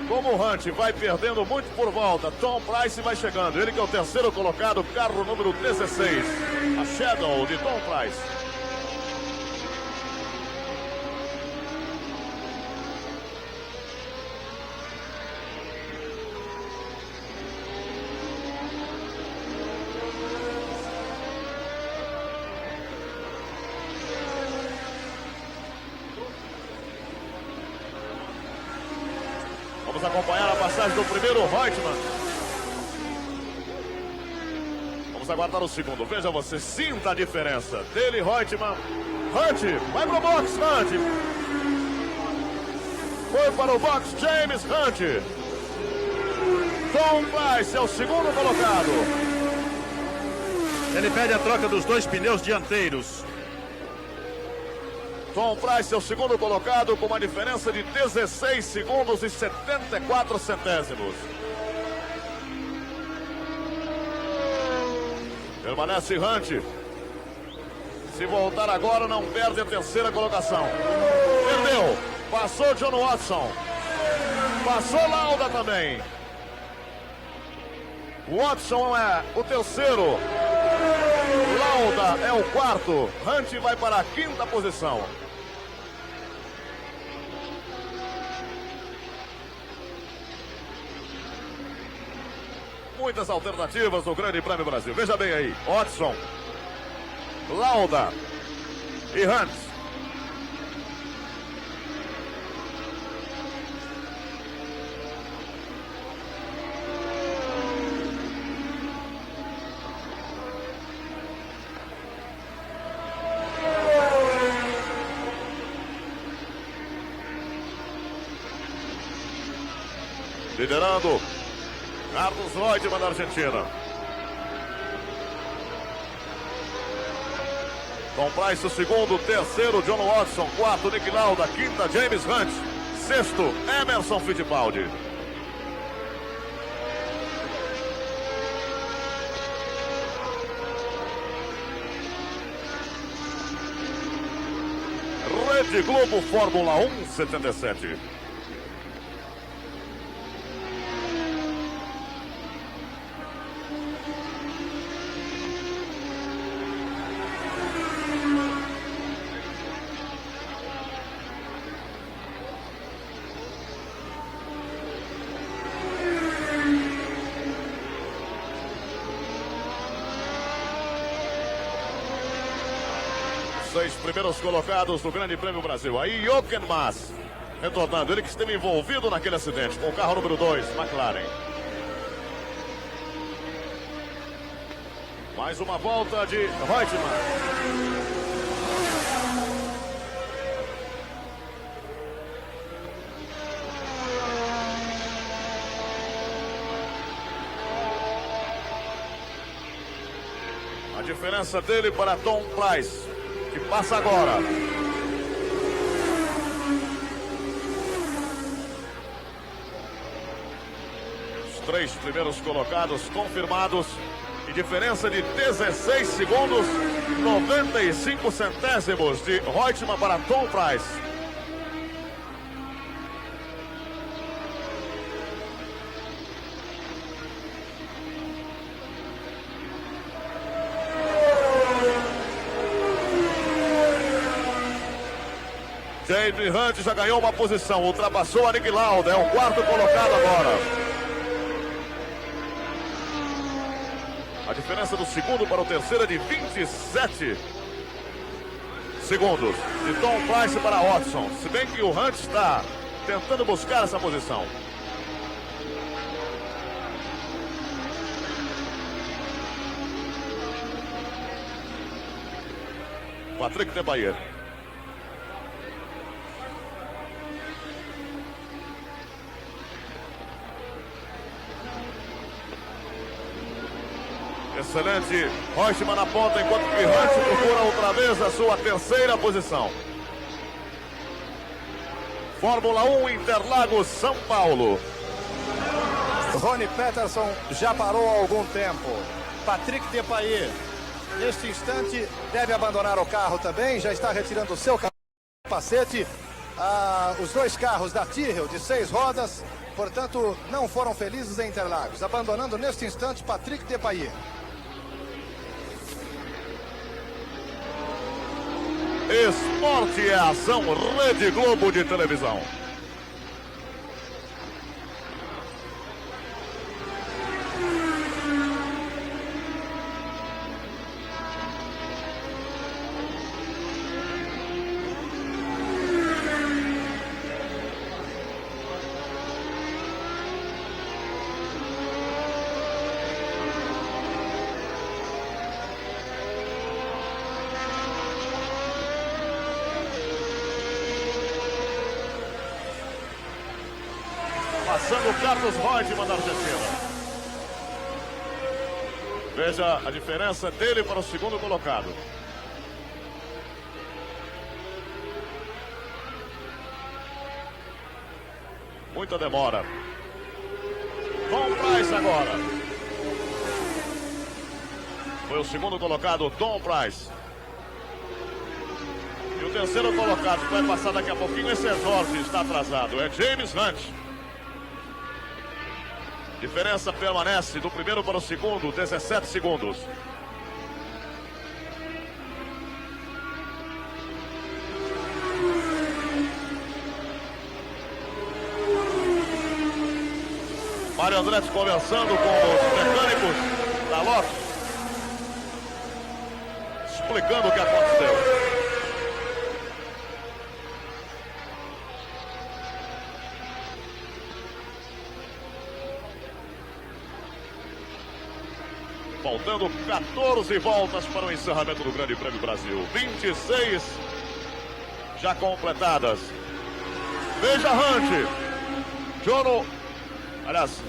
S1: Como o Hunt vai perdendo muito por volta, Tom Price vai chegando. Ele que é o terceiro colocado, carro número 16. A Shadow de Tom Price. Vamos acompanhar a passagem do primeiro Reutemann. Vamos aguardar o segundo. Veja você, sinta a diferença dele, Reutemann. Hunt, vai pro box, Hunt. Foi para o box, James Hunt. Tom Price é o segundo colocado.
S2: Ele pede a troca dos dois pneus dianteiros.
S1: Tom Price é o segundo colocado com uma diferença de 16 segundos e 74 centésimos. Permanece Hunt. Se voltar agora, não perde a terceira colocação. Perdeu. Passou John Watson. Passou Lauda também. Watson é o terceiro. Lauda é o quarto. Hunt vai para a quinta posição. Muitas alternativas no Grande Prêmio Brasil. Veja bem aí. Watson, Lauda e Hunt. Liderando Carlos Reutemann da Argentina. Tom Price o segundo, terceiro John Watson, quarto Nick Lauda, quinta James Hunt, sexto Emerson Fittipaldi. Rede Globo Fórmula 1 77. Seis primeiros colocados do Grande Prêmio Brasil. Aí Jochen Mass retornando, ele que esteve envolvido naquele acidente com o carro número 2, McLaren. Mais uma volta de Reutemann. A diferença dele para Tom Price, que passa agora. Os três primeiros colocados confirmados. E diferença de 16 segundos, 95 centésimos de Reutemann para Tom Price. James Hunt já ganhou uma posição, ultrapassou a Nick Lauda, é o quarto colocado agora. A diferença do segundo para o terceiro é de 27 segundos. De Tom Price para Watson, se bem que o Hunt está tentando buscar essa posição. Patrick Depailler. Excelente Reutemann na ponta, enquanto que Hunt procura outra vez a sua terceira posição. Fórmula 1 Interlagos, São Paulo.
S3: Rony Peterson já parou há algum tempo. Patrick Depailler, neste instante, deve abandonar o carro também. Já está retirando o seu capacete. Os dois carros da Tyrrell de 6 rodas, portanto, não foram felizes em Interlagos. Abandonando neste instante Patrick Depailler.
S1: Esporte é ação, Rede Globo de televisão. Passando o Carlos Reutemann da Argentina. Veja a diferença dele para o segundo colocado. Muita demora. Tom Price agora. Foi o segundo colocado, Tom Price. E o terceiro colocado, que vai passar daqui a pouquinho, esse é Jorge, está atrasado. É James Hunt. Diferença permanece do primeiro para o segundo, 17 segundos. Mário Andretti conversando com os mecânicos da Lotus, explicando o que aconteceu. Faltando 14 voltas para o encerramento do Grande Prêmio Brasil. 26 já completadas. Veja Hunt.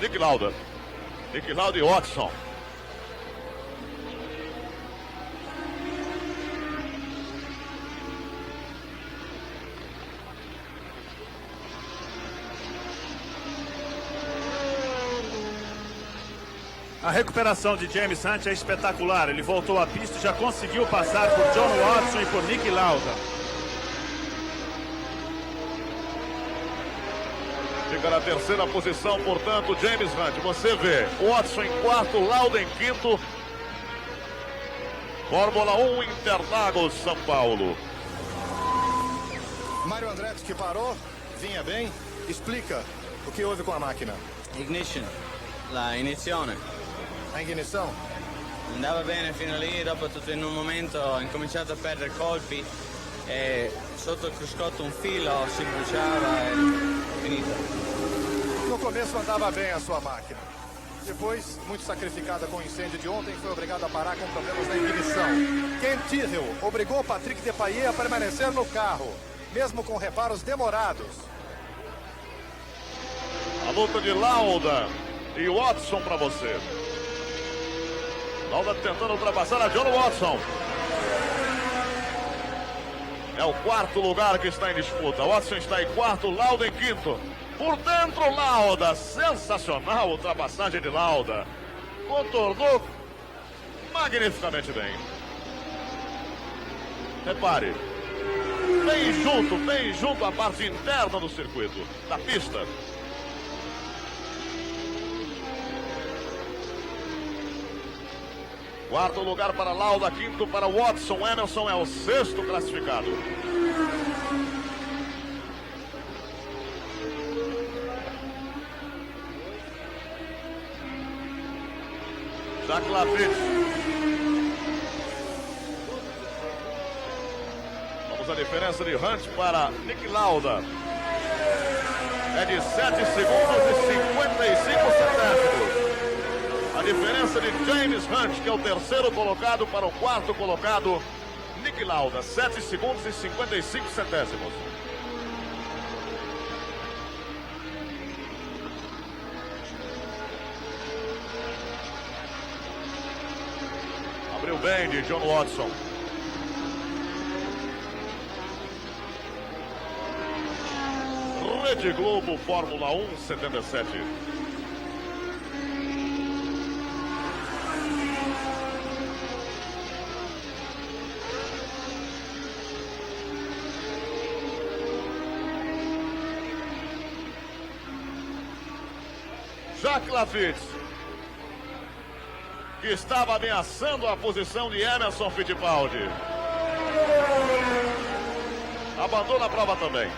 S1: Nick Lauda. Nick Lauda e Watson.
S2: A recuperação de James Hunt é espetacular. Ele voltou à pista e já conseguiu passar por John Watson e por Nick Lauda.
S1: Fica na terceira posição, portanto, James Hunt. Você vê, Watson em quarto, Lauda em quinto. Fórmula 1 Interlagos, São Paulo.
S3: Mário Andretti que parou, vinha bem. Explica o que houve com a máquina.
S4: Ignition, la inizione.
S3: A ignição?
S4: Andava bene fino lì, dopo tutto in un momento ho incominciato a perdere colpi e sotto il cruscotto un filo si bruciava e finito.
S3: No começo andava bem a sua máquina. Depois, muito sacrificada com o incêndio de ontem, foi obrigada a parar com problemas na ignição. Ken Tyrrell obrigou Patrick Depailler a permanecer no carro, mesmo com reparos demorados.
S1: A luta de Lauda e Watson para você. Lauda tentando ultrapassar a John Watson. É o quarto lugar que está em disputa. Watson está em quarto, Lauda em quinto. Por dentro, Lauda. Sensacional ultrapassagem de Lauda. Contornou magnificamente bem. Repare. Bem junto à parte interna do circuito, da pista. Quarto lugar para Lauda, quinto para Watson. Emerson é o sexto classificado. Jacques Lafitte. Vamos à diferença de Hunt para Nick Lauda. É de 7 segundos e 55 centésimos. A diferença de James Hunt, que é o terceiro colocado, para o quarto colocado, Nick Lauda, 7 segundos e 55 centésimos. Abriu bem de John Watson. Rede Globo, Fórmula 1, 77. Jack Lafitte, que estava ameaçando a posição de Emerson Fittipaldi. Abandona a prova também.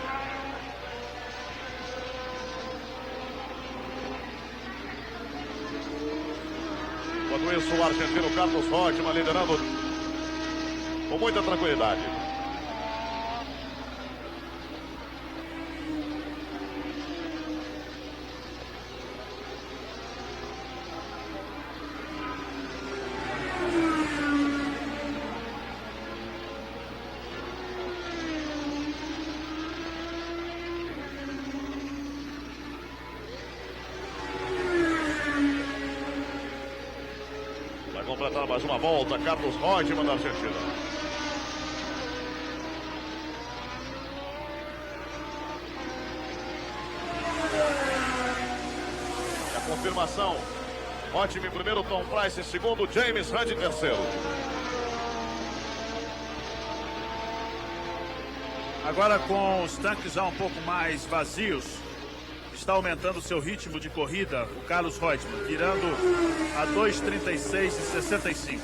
S1: Enquanto isso, o argentino Carlos Reutemann liderando com muita tranquilidade. Completar mais uma volta, Carlos Reutemann da Argentina. E a confirmação: Reutemann em primeiro, Tom Pryce em segundo, James Hunt em terceiro.
S2: Agora, com os tanques já um pouco mais vazios, está aumentando seu ritmo de corrida o Carlos Reutemann, virando a 2:36:65.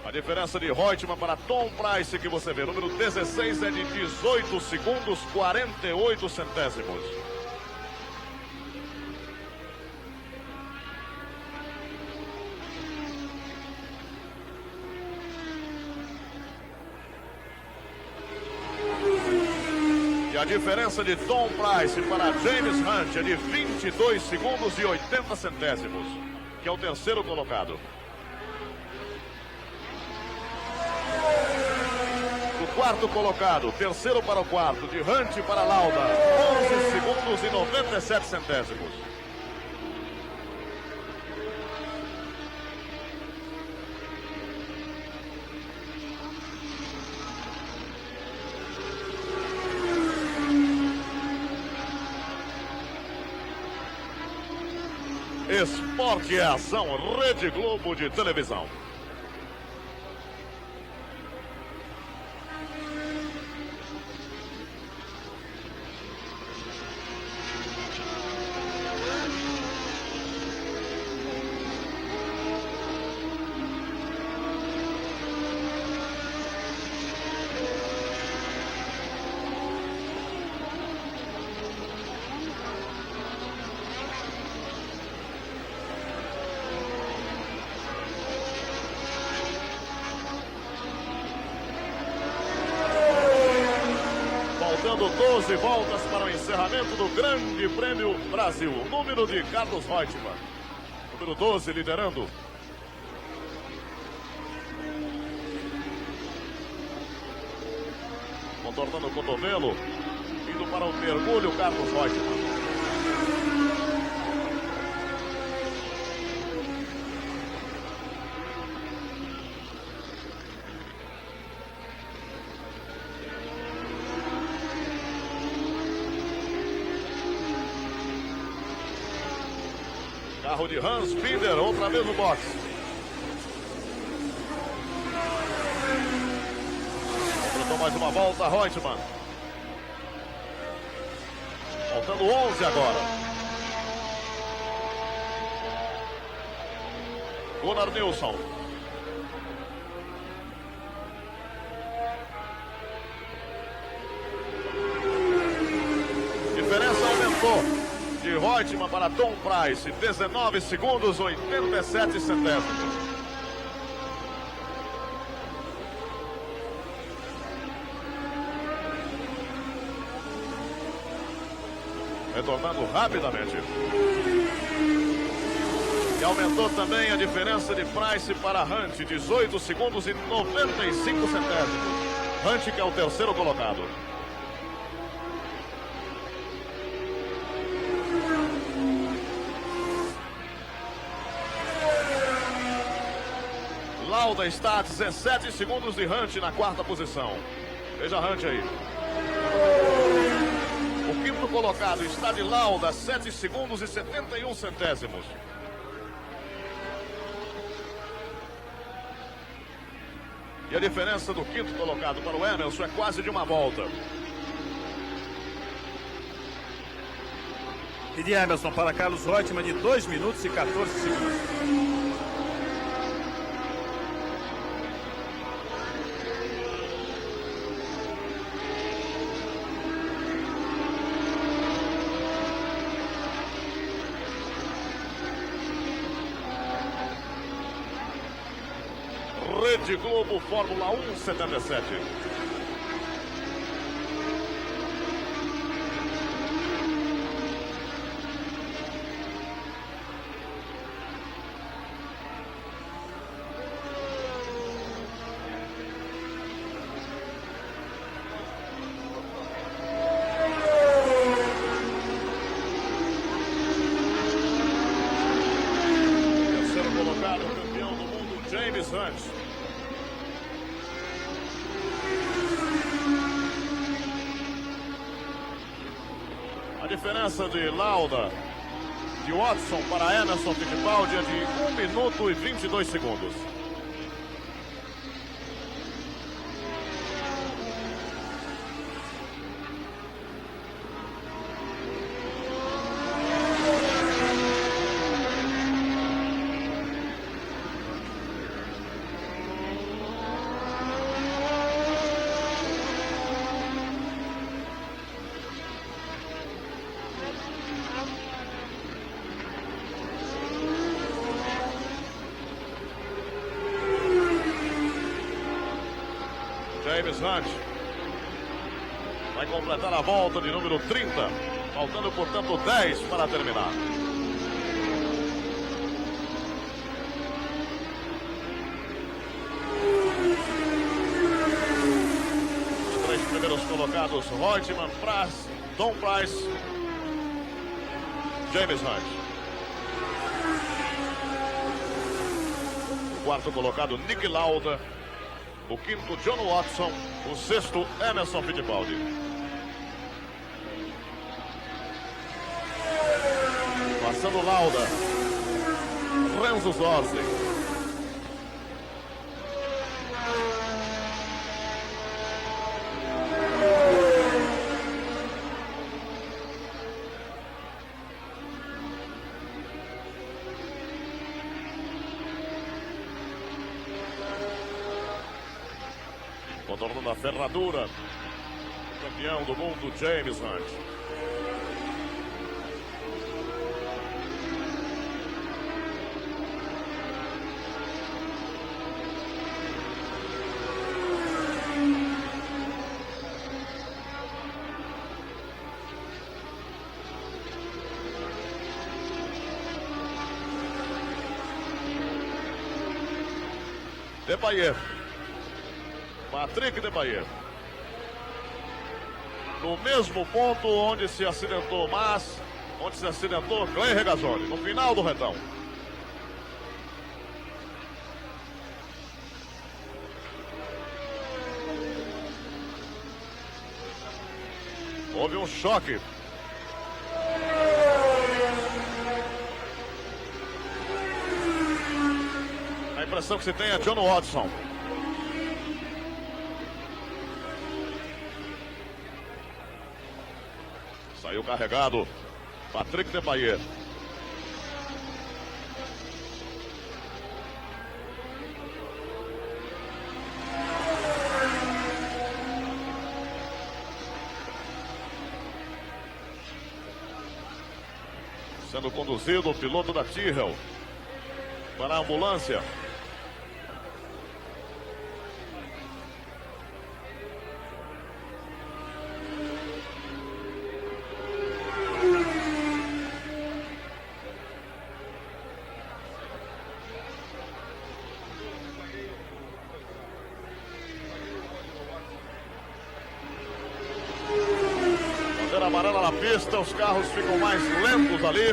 S1: A diferença de Reutemann para Tom Pryce que você vê, número 16, é de 18 segundos 48 centésimos. A diferença de Tom Pryce para James Hunt é de 22 segundos e 80 centésimos, que é o terceiro colocado. Do quarto colocado, terceiro para o quarto, de Hunt para Lauda, 11 segundos e 97 centésimos. Esporte é ação, Rede Globo de televisão. Faltando 12 voltas para o encerramento do Grande Prêmio Brasil. O número de Carlos Reutemann, número 12, liderando. Contornando o cotovelo, indo para o mergulho, Carlos Reutemann. Carro de Hans Binder, outra vez no box. Completou mais uma volta, Reutemann. Faltando 11 agora. Gunnar Nilsson. Diferença aumentou. De Reutemann para Tom Pryce, 19 segundos, 87 centésimos. Retornando rapidamente. E aumentou também a diferença de Pryce para Hunt, 18 segundos e 95 centésimos. Hunt que é o terceiro colocado. Lauda está a 17 segundos de Hunt na quarta posição. Veja Hunt aí. O quinto colocado está de Lauda, 7 segundos e 71 centésimos. E a diferença do quinto colocado para o Emerson é quase de uma volta.
S2: e de Emerson para Carlos Reutemann de 2 minutos e 14 segundos.
S1: Rede Globo Fórmula 1 77. Terceiro colocado, campeão do mundo, James Hunt. A diferença de Lauda, de Watson para Emerson Fittipaldi é de 1 minuto e 22 segundos. James Hunt vai completar a volta de número 30, faltando, portanto, 10 para terminar. Os 3 primeiros colocados, Reutemann, Tom Price, James Hunt. O 4º colocado, Nick Lauda. O 5º, John Watson. O 6º, Emerson Fittipaldi. Passando Lauda. Renzo Zorzi. Contornando a ferradura, campeão do mundo, James Hunt. Depailler. Patrick Depailler. No mesmo ponto onde se acidentou Glenn Regazzoni, no final do retão. Houve um choque. A impressão que se tem é John Watson. Saiu carregado, Patrick Depailler. Sendo conduzido o piloto da Tyrrell para a ambulância. Amarela na pista, os carros ficam mais lentos ali,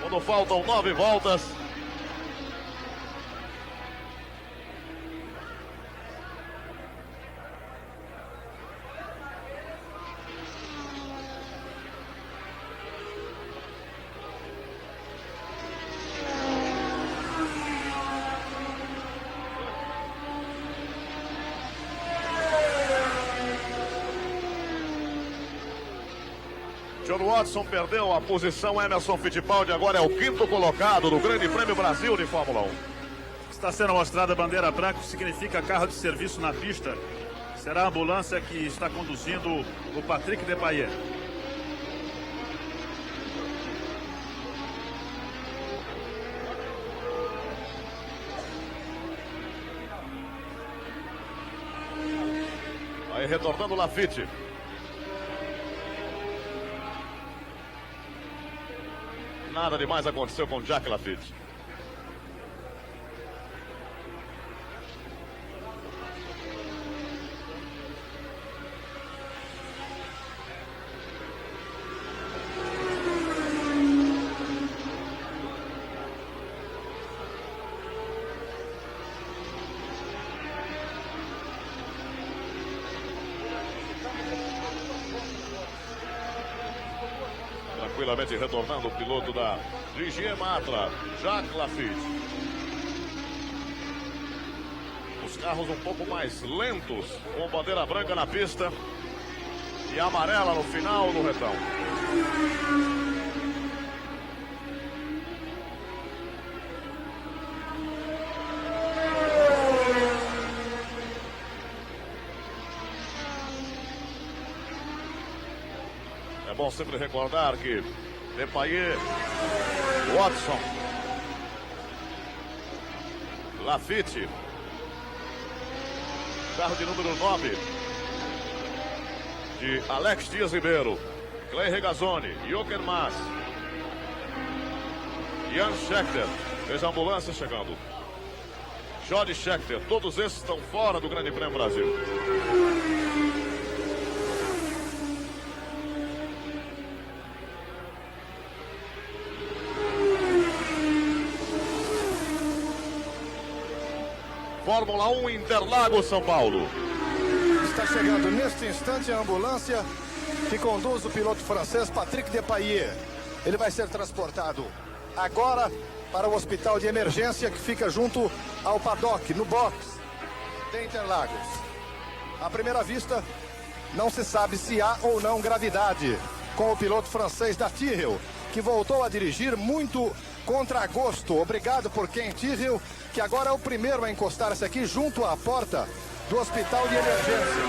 S1: quando faltam 9 voltas. John John Watson perdeu a posição. Emerson Fittipaldi agora é o 5º colocado do Grande Prêmio Brasil de Fórmula 1.
S2: Está sendo mostrada a bandeira branca, significa carro de serviço na pista. Será a ambulância que está conduzindo o Patrick Depailler.
S1: Aí retornando o Lafitte. Nada demais aconteceu com Jack Lafitte. Tranquilamente retornando o piloto da Ligier Matra, Jacques Lafitte. Os carros um pouco mais lentos, com bandeira branca na pista e amarela no final do retão. É bom sempre recordar que Depailler, Watson, Lafitte, carro de número 9 de Alex Dias Ribeiro, Clay Regazzoni, Jochen Mass, Jan Scheckter, veja a ambulância chegando, Jody Scheckter, todos esses estão fora do Grande Prêmio Brasil. Fórmula 1 Interlagos, São Paulo.
S3: Está chegando neste instante a ambulância que conduz o piloto francês Patrick Depailler. Ele vai ser transportado agora para o hospital de emergência que fica junto ao paddock, no box de Interlagos. À primeira vista, não se sabe se há ou não gravidade com o piloto francês da Tyrrell, que voltou a dirigir muito contra gosto. Obrigado por Ken Tyrrell, que agora é o primeiro a encostar-se aqui junto à porta do hospital de emergência.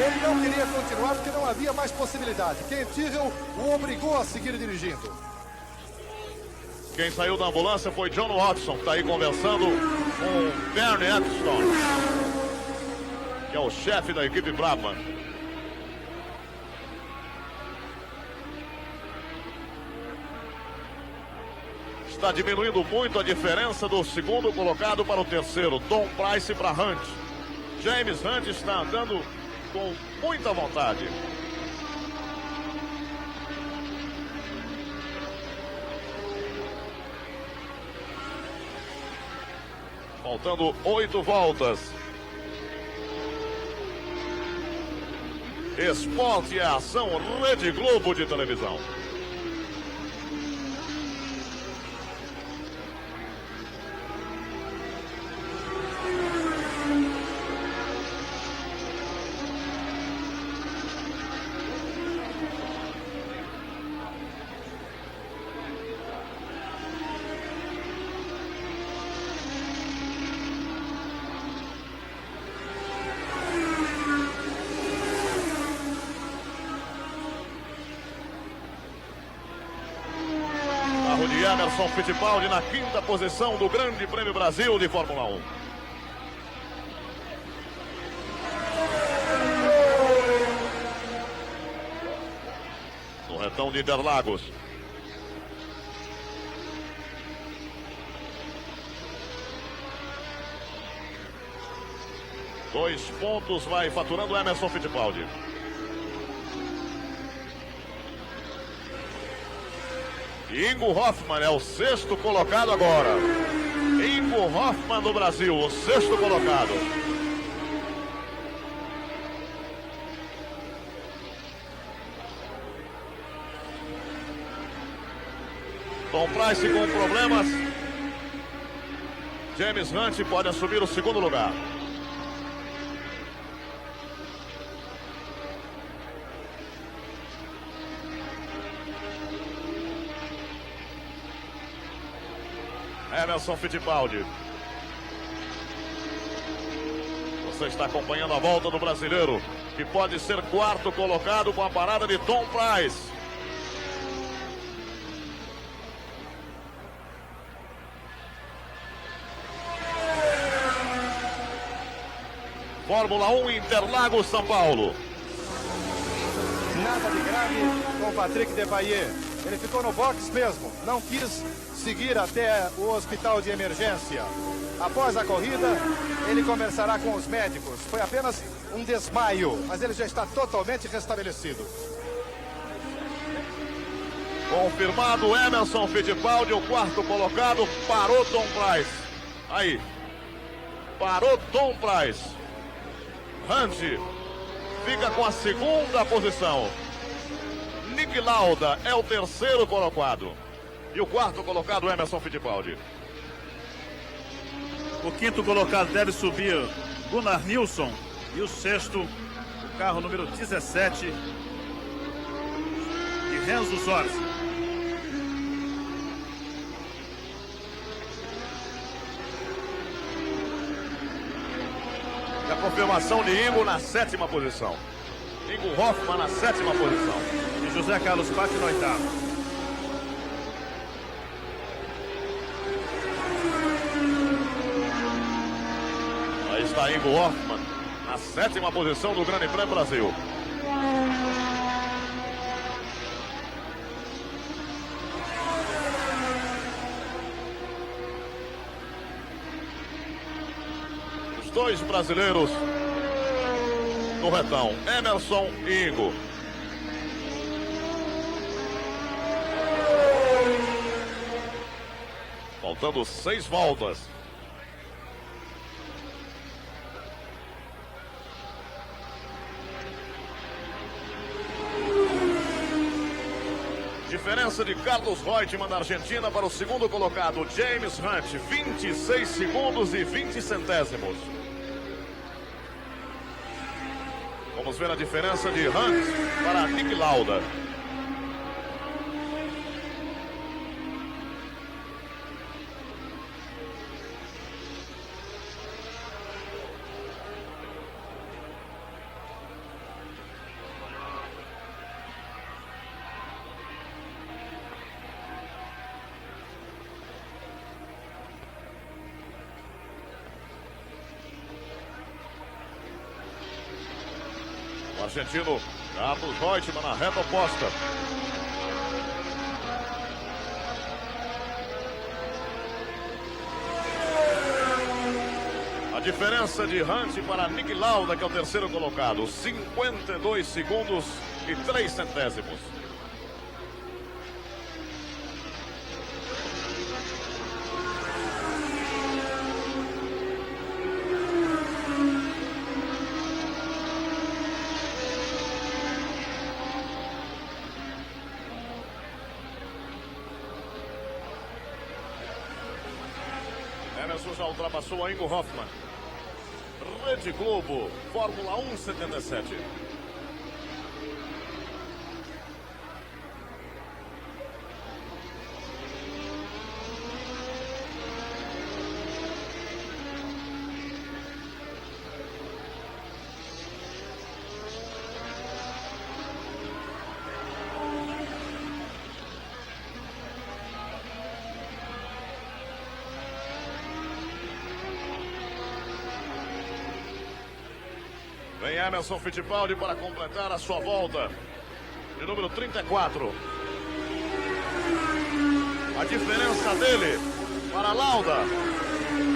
S3: Ele não queria continuar porque não havia mais possibilidade. Ken Tyrrell o obrigou a seguir dirigindo.
S1: Quem saiu da ambulância foi John Watson, que está aí conversando com Bernie Ecclestone, que é o chefe da equipe Brabham. Está diminuindo muito a diferença do segundo colocado para o terceiro. Tom Price para Hunt. James Hunt está andando com muita vontade. Faltando 8 voltas. Esporte é ação Rede Globo de televisão. Carro de Emerson Fittipaldi na 5ª posição do Grande Prêmio Brasil de Fórmula 1. No retão de Interlagos. Dois pontos vai faturando Emerson Fittipaldi. Ingo Hoffmann é o 6º colocado agora. Ingo Hoffmann do Brasil, o 6º colocado. Tom Price com problemas. James Hunt pode assumir o 2º lugar. Emerson Fittipaldi. Você está acompanhando a volta do brasileiro, que pode ser quarto colocado com a parada de Tom Price. Fórmula 1 Interlagos, São Paulo.
S3: Nada de grave com o Patrick Depailler. Ele ficou no box mesmo, não quis seguir até o hospital de emergência. Após a corrida, ele conversará com os médicos. Foi apenas um desmaio, mas ele já está totalmente restabelecido.
S1: Confirmado, Emerson Fittipaldi, o quarto colocado, parou Tom Price. Aí, parou Tom Price. Hunt fica com a segunda posição. Nick Lauda é o terceiro colocado. E o quarto colocado, Emerson Fittipaldi.
S2: O quinto colocado deve subir Gunnar Nilsson. E o sexto, o carro número 17, de Renzo Zorzi.
S1: E a confirmação de Ingo na sétima posição. Ingo Hoffmann na sétima posição.
S2: E José Carlos Patti no oitavo.
S1: Aí está Ingo Hoffmann na sétima posição do Grande Prêmio Brasil. Os dois brasileiros no retão, Emerson e Ingo. Faltando 6 voltas. Diferença de Carlos Reutemann da Argentina para o segundo colocado, James Hunt, 26 segundos e 20 centésimos. Vamos ver a diferença de Hunt para Nick Lauda. O argentino Carlos Reutemann na reta oposta. A diferença de Hunt para Nick Lauda, que é o terceiro colocado, 52 segundos e 3 centésimos. Emerson já ultrapassou a Ingo Hoffmann. Rede Globo, Fórmula 1 77. Vem Emerson Fittipaldi para completar a sua volta de número 34. A diferença dele para Lauda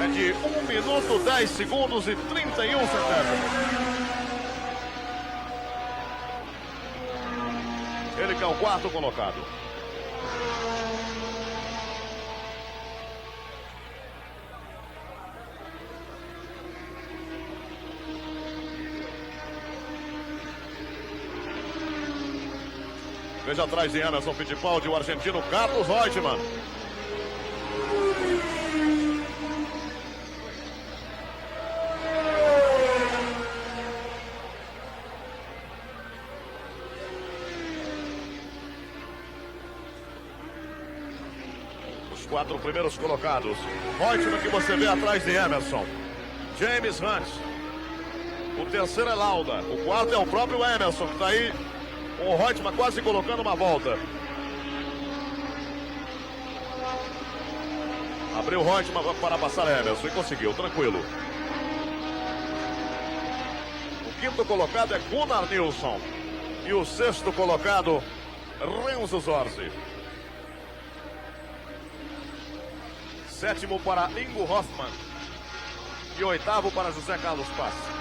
S1: é de 1 minuto 10 segundos e 31 centésimos. Ele que é o quarto colocado. Veja atrás de Emerson Fittipaldi, o argentino Carlos Reutemann. Os quatro primeiros colocados. Reutemann, que você vê atrás de Emerson. James Hunt. O terceiro é Lauda. O quarto é o próprio Emerson, que está aí com o Reutemann quase colocando uma volta. Abriu o Reutemann para passar Emerson e conseguiu, tranquilo. O quinto colocado é Gunnar Nilsson. E o sexto colocado, Renzo Zorzi. Sétimo para Ingo Hoffmann. E oitavo para José Carlos Passe.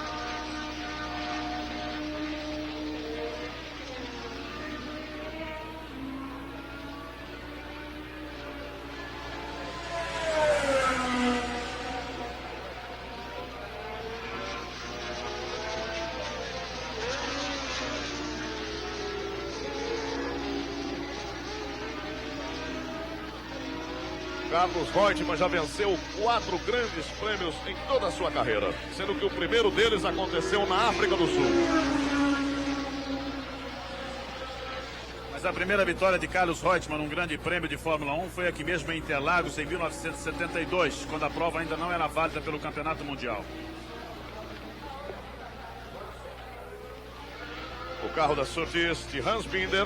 S1: Carlos Reutemann já venceu 4 grandes prêmios em toda a sua carreira, sendo que o primeiro deles aconteceu na África do Sul.
S2: Mas a primeira vitória de Carlos Reutemann num grande prêmio de Fórmula 1 foi aqui mesmo em Interlagos, em 1972, quando a prova ainda não era válida pelo Campeonato Mundial.
S1: O carro da Surtees de Hans Binder,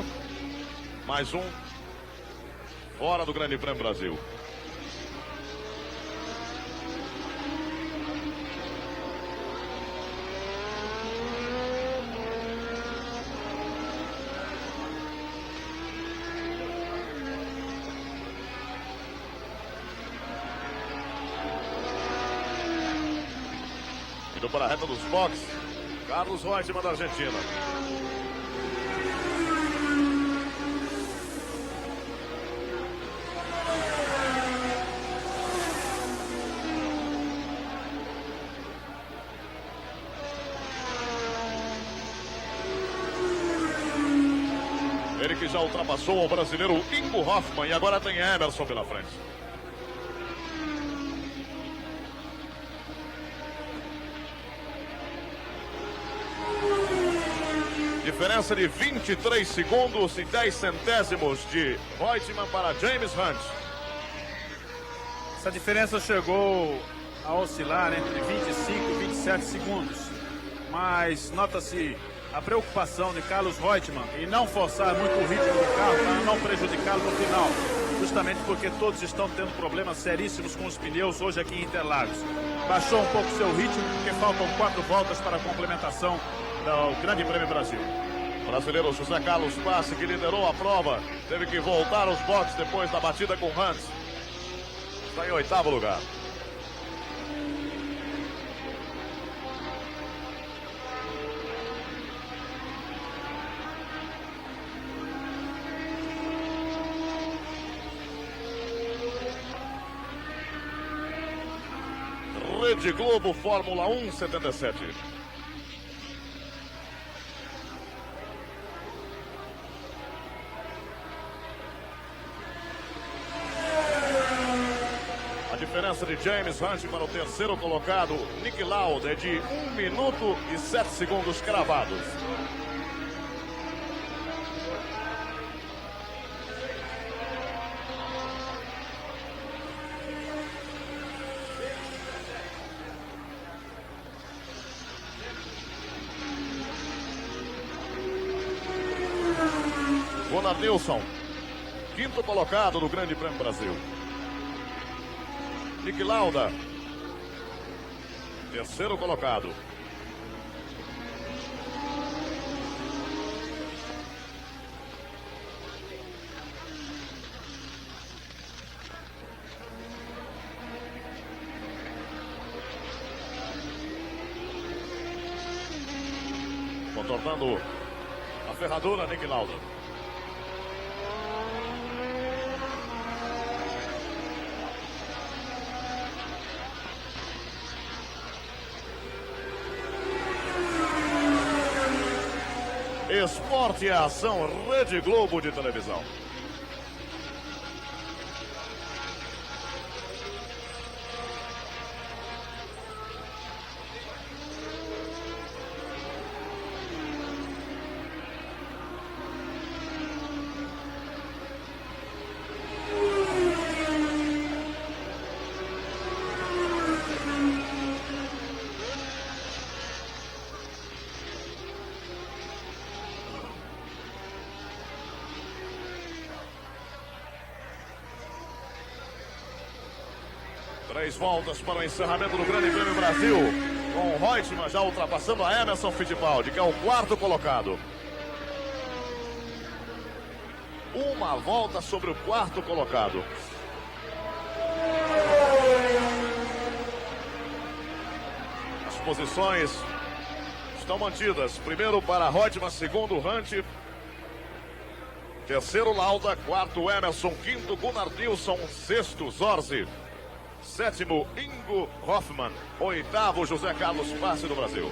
S1: mais um fora do Grande Prêmio Brasil. Indo para a reta dos boxes, Carlos Reutemann da Argentina. Ele que já ultrapassou o brasileiro Ingo Hoffmann e agora tem Emerson pela frente. Diferença de 23 segundos e 10 centésimos de Reutemann para James Hunt.
S2: Essa diferença chegou a oscilar entre 25 e 27 segundos. Mas nota-se a preocupação de Carlos Reutemann em não forçar muito o ritmo do carro para não prejudicá-lo no final. Justamente porque todos estão tendo problemas seríssimos com os pneus hoje aqui em Interlagos. Baixou um pouco seu ritmo porque faltam 4 voltas para a complementação do Grande Prêmio Brasil.
S1: O brasileiro José Carlos Passe, que liderou a prova, teve que voltar aos boxes depois da batida com Hunt. Está em 8º lugar. Rede Globo Fórmula 1 77. A diferença de James Hunt para o terceiro colocado, Nick Lauda, é de 1 minuto e 7 segundos cravados. Gunnar Nilsson, quinto colocado no Grande Prêmio Brasil. Nick Lauda, terceiro colocado. Contornando a ferradura, Nick Lauda. Esporte e Ação, Rede Globo de televisão. 3 voltas para o encerramento do Grande Prêmio Brasil, com o Reutemann já ultrapassando a Emerson Fittipaldi, que é o 4º colocado. Uma volta sobre o 4º colocado. As posições estão mantidas. Primeiro para Reutemann, segundo Hunt, terceiro Lauda, quarto Emerson, quinto Gunnar Nilsson, sexto Zorzi, sétimo Ingo Hoffmann, oitavo José Carlos Passe do Brasil.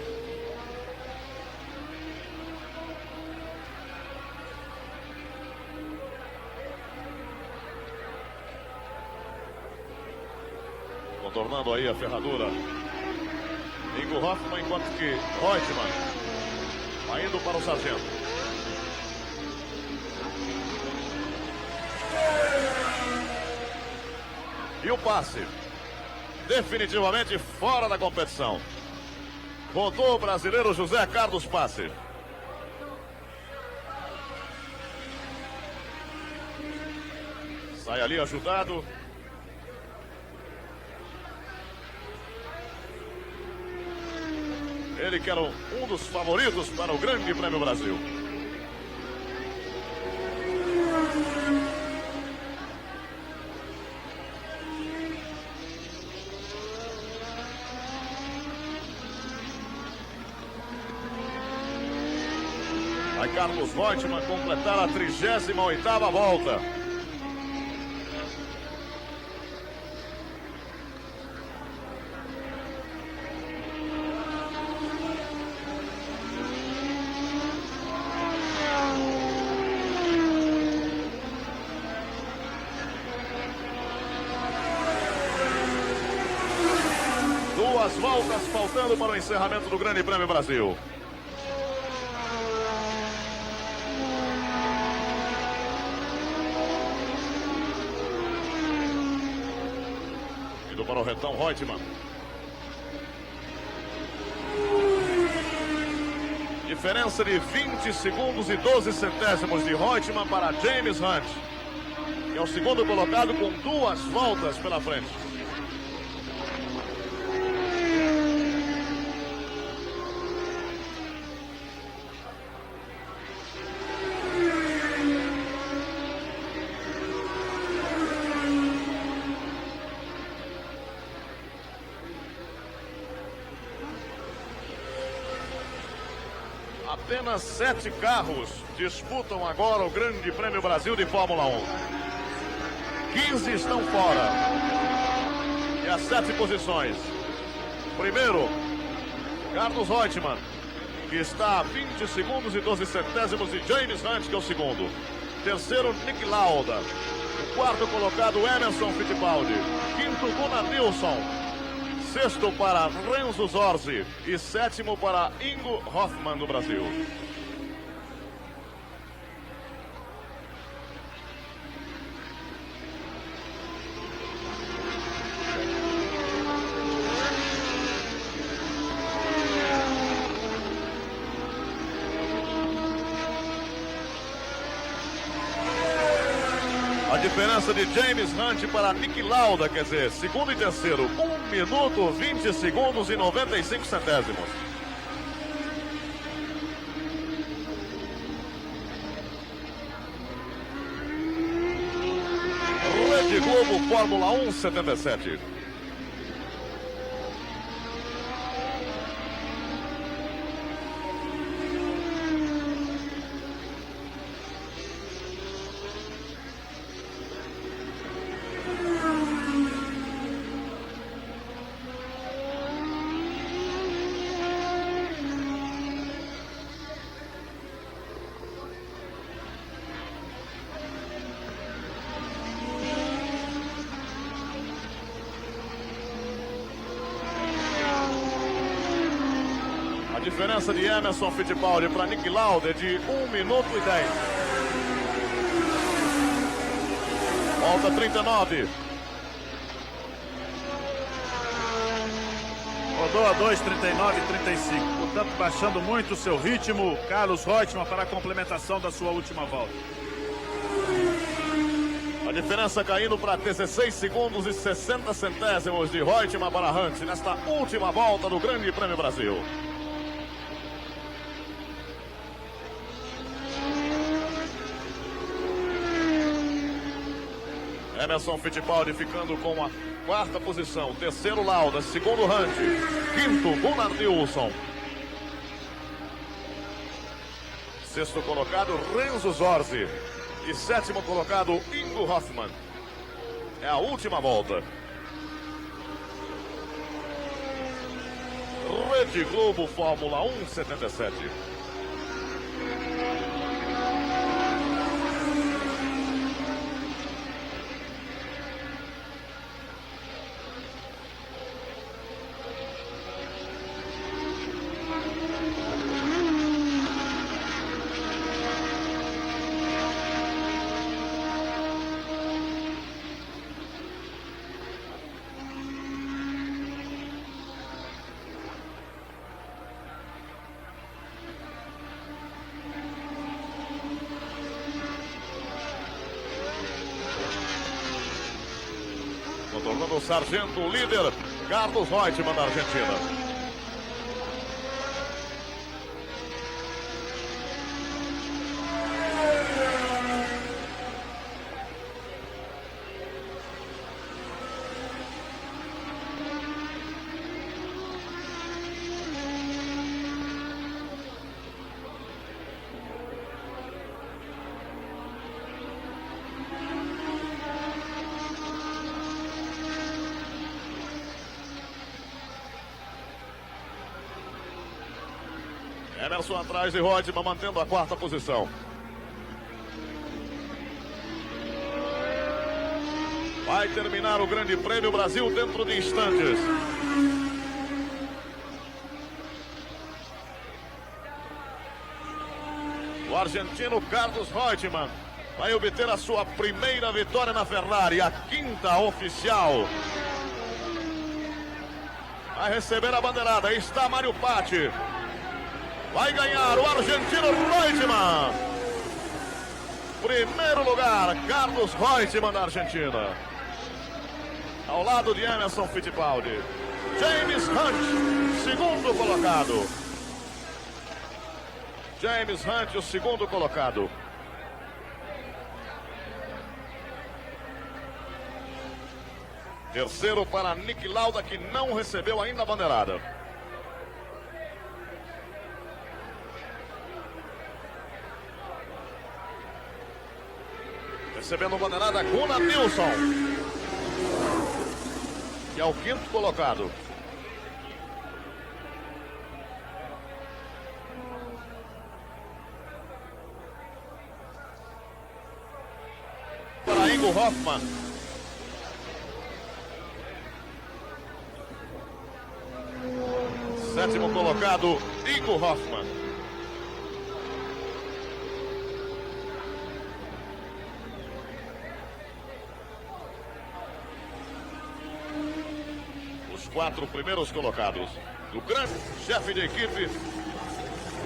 S1: Contornando aí a ferradura, Ingo Hoffmann, enquanto que Reutemann vai indo para o sargento. E o Passe definitivamente fora da competição. Rodou o brasileiro José Carlos Passe. Sai ali ajudado. Ele que era um dos favoritos para o Grande Prêmio Brasil. Vai Carlos Reutemann completar a 38ª volta. Duas voltas faltando para o encerramento do Grande Prêmio Brasil. Indo para o retão Reutemann. Diferença de 20 segundos e 12 centésimos de Reutemann para James Hunt, que é o segundo colocado com 2 voltas pela frente. Apenas 7 carros disputam agora o Grande Prêmio Brasil de Fórmula 1. 15 estão fora. E as 7 posições. Primeiro, Carlos Reutemann, que está a 20 segundos e 12 centésimos de James Hunt, que é o segundo. Terceiro, Nick Lauda. O quarto colocado, Emerson Fittipaldi. Quinto, Gunnar Nilsson. Sexto para Renzo Zorzi e sétimo para Ingo Hoffmann do Brasil. A diferença de James Hunt para Nick Lauda, quer dizer, segundo e terceiro, 1 minuto, 20 segundos e 95 centésimos. Rede Globo Fórmula 1 77. A diferença de Emerson Fittipaldi para Nick Lauda é de 1 minuto e 10. Volta 39.
S2: Rodou a 2:39:35. Portanto, baixando muito o seu ritmo, Carlos Reutemann para a complementação da sua última volta.
S1: A A diferença caindo para 16 segundos e 60 centésimos de Reutemann para Hunt nesta última volta do Grande Prêmio Brasil. Emerson Fittipaldi ficando com a quarta posição. Terceiro, Lauda. Segundo, Hunt. Quinto, Gunnar Nilsson. Sexto colocado, Renzo Zorzi. E sétimo colocado, Ingo Hoffmann. É a última volta. Rede Globo Fórmula 1 77. Tornando o sargento líder, Carlos Reutemann da Argentina. Emerson atrás de Reutemann, mantendo a quarta posição. Vai terminar o Grande Prêmio Brasil dentro de instantes. O argentino Carlos Reutemann vai obter a sua primeira vitória na Ferrari, a quinta oficial. Vai receber a bandeirada, aí está Mário Patti. Vai ganhar o argentino Reutemann. Primeiro lugar, Carlos Reutemann da Argentina. Ao lado de Emerson Fittipaldi. James Hunt, segundo colocado. James Hunt, o segundo colocado. Terceiro para Niki Lauda, que não recebeu ainda a bandeirada. Recebendo bandeirada, Gunnar Nilsson, que é o quinto colocado. Para Ingo Hoffmann. Sétimo colocado, Ingo Hoffmann. Quatro primeiros colocados do grande chefe de equipe,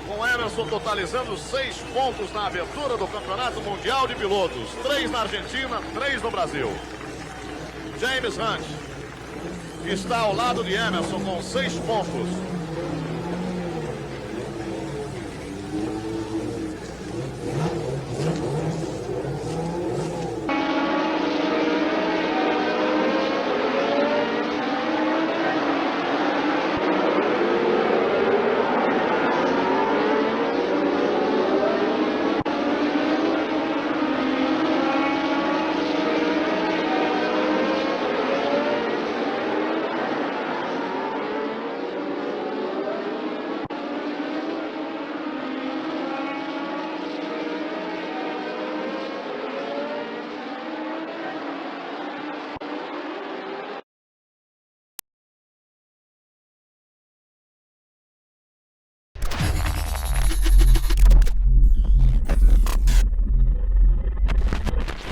S1: com Emerson totalizando 6 pontos na abertura do Campeonato Mundial de Pilotos, 3 na Argentina, 3 no Brasil. James Hunt está ao lado de Emerson com 6 pontos.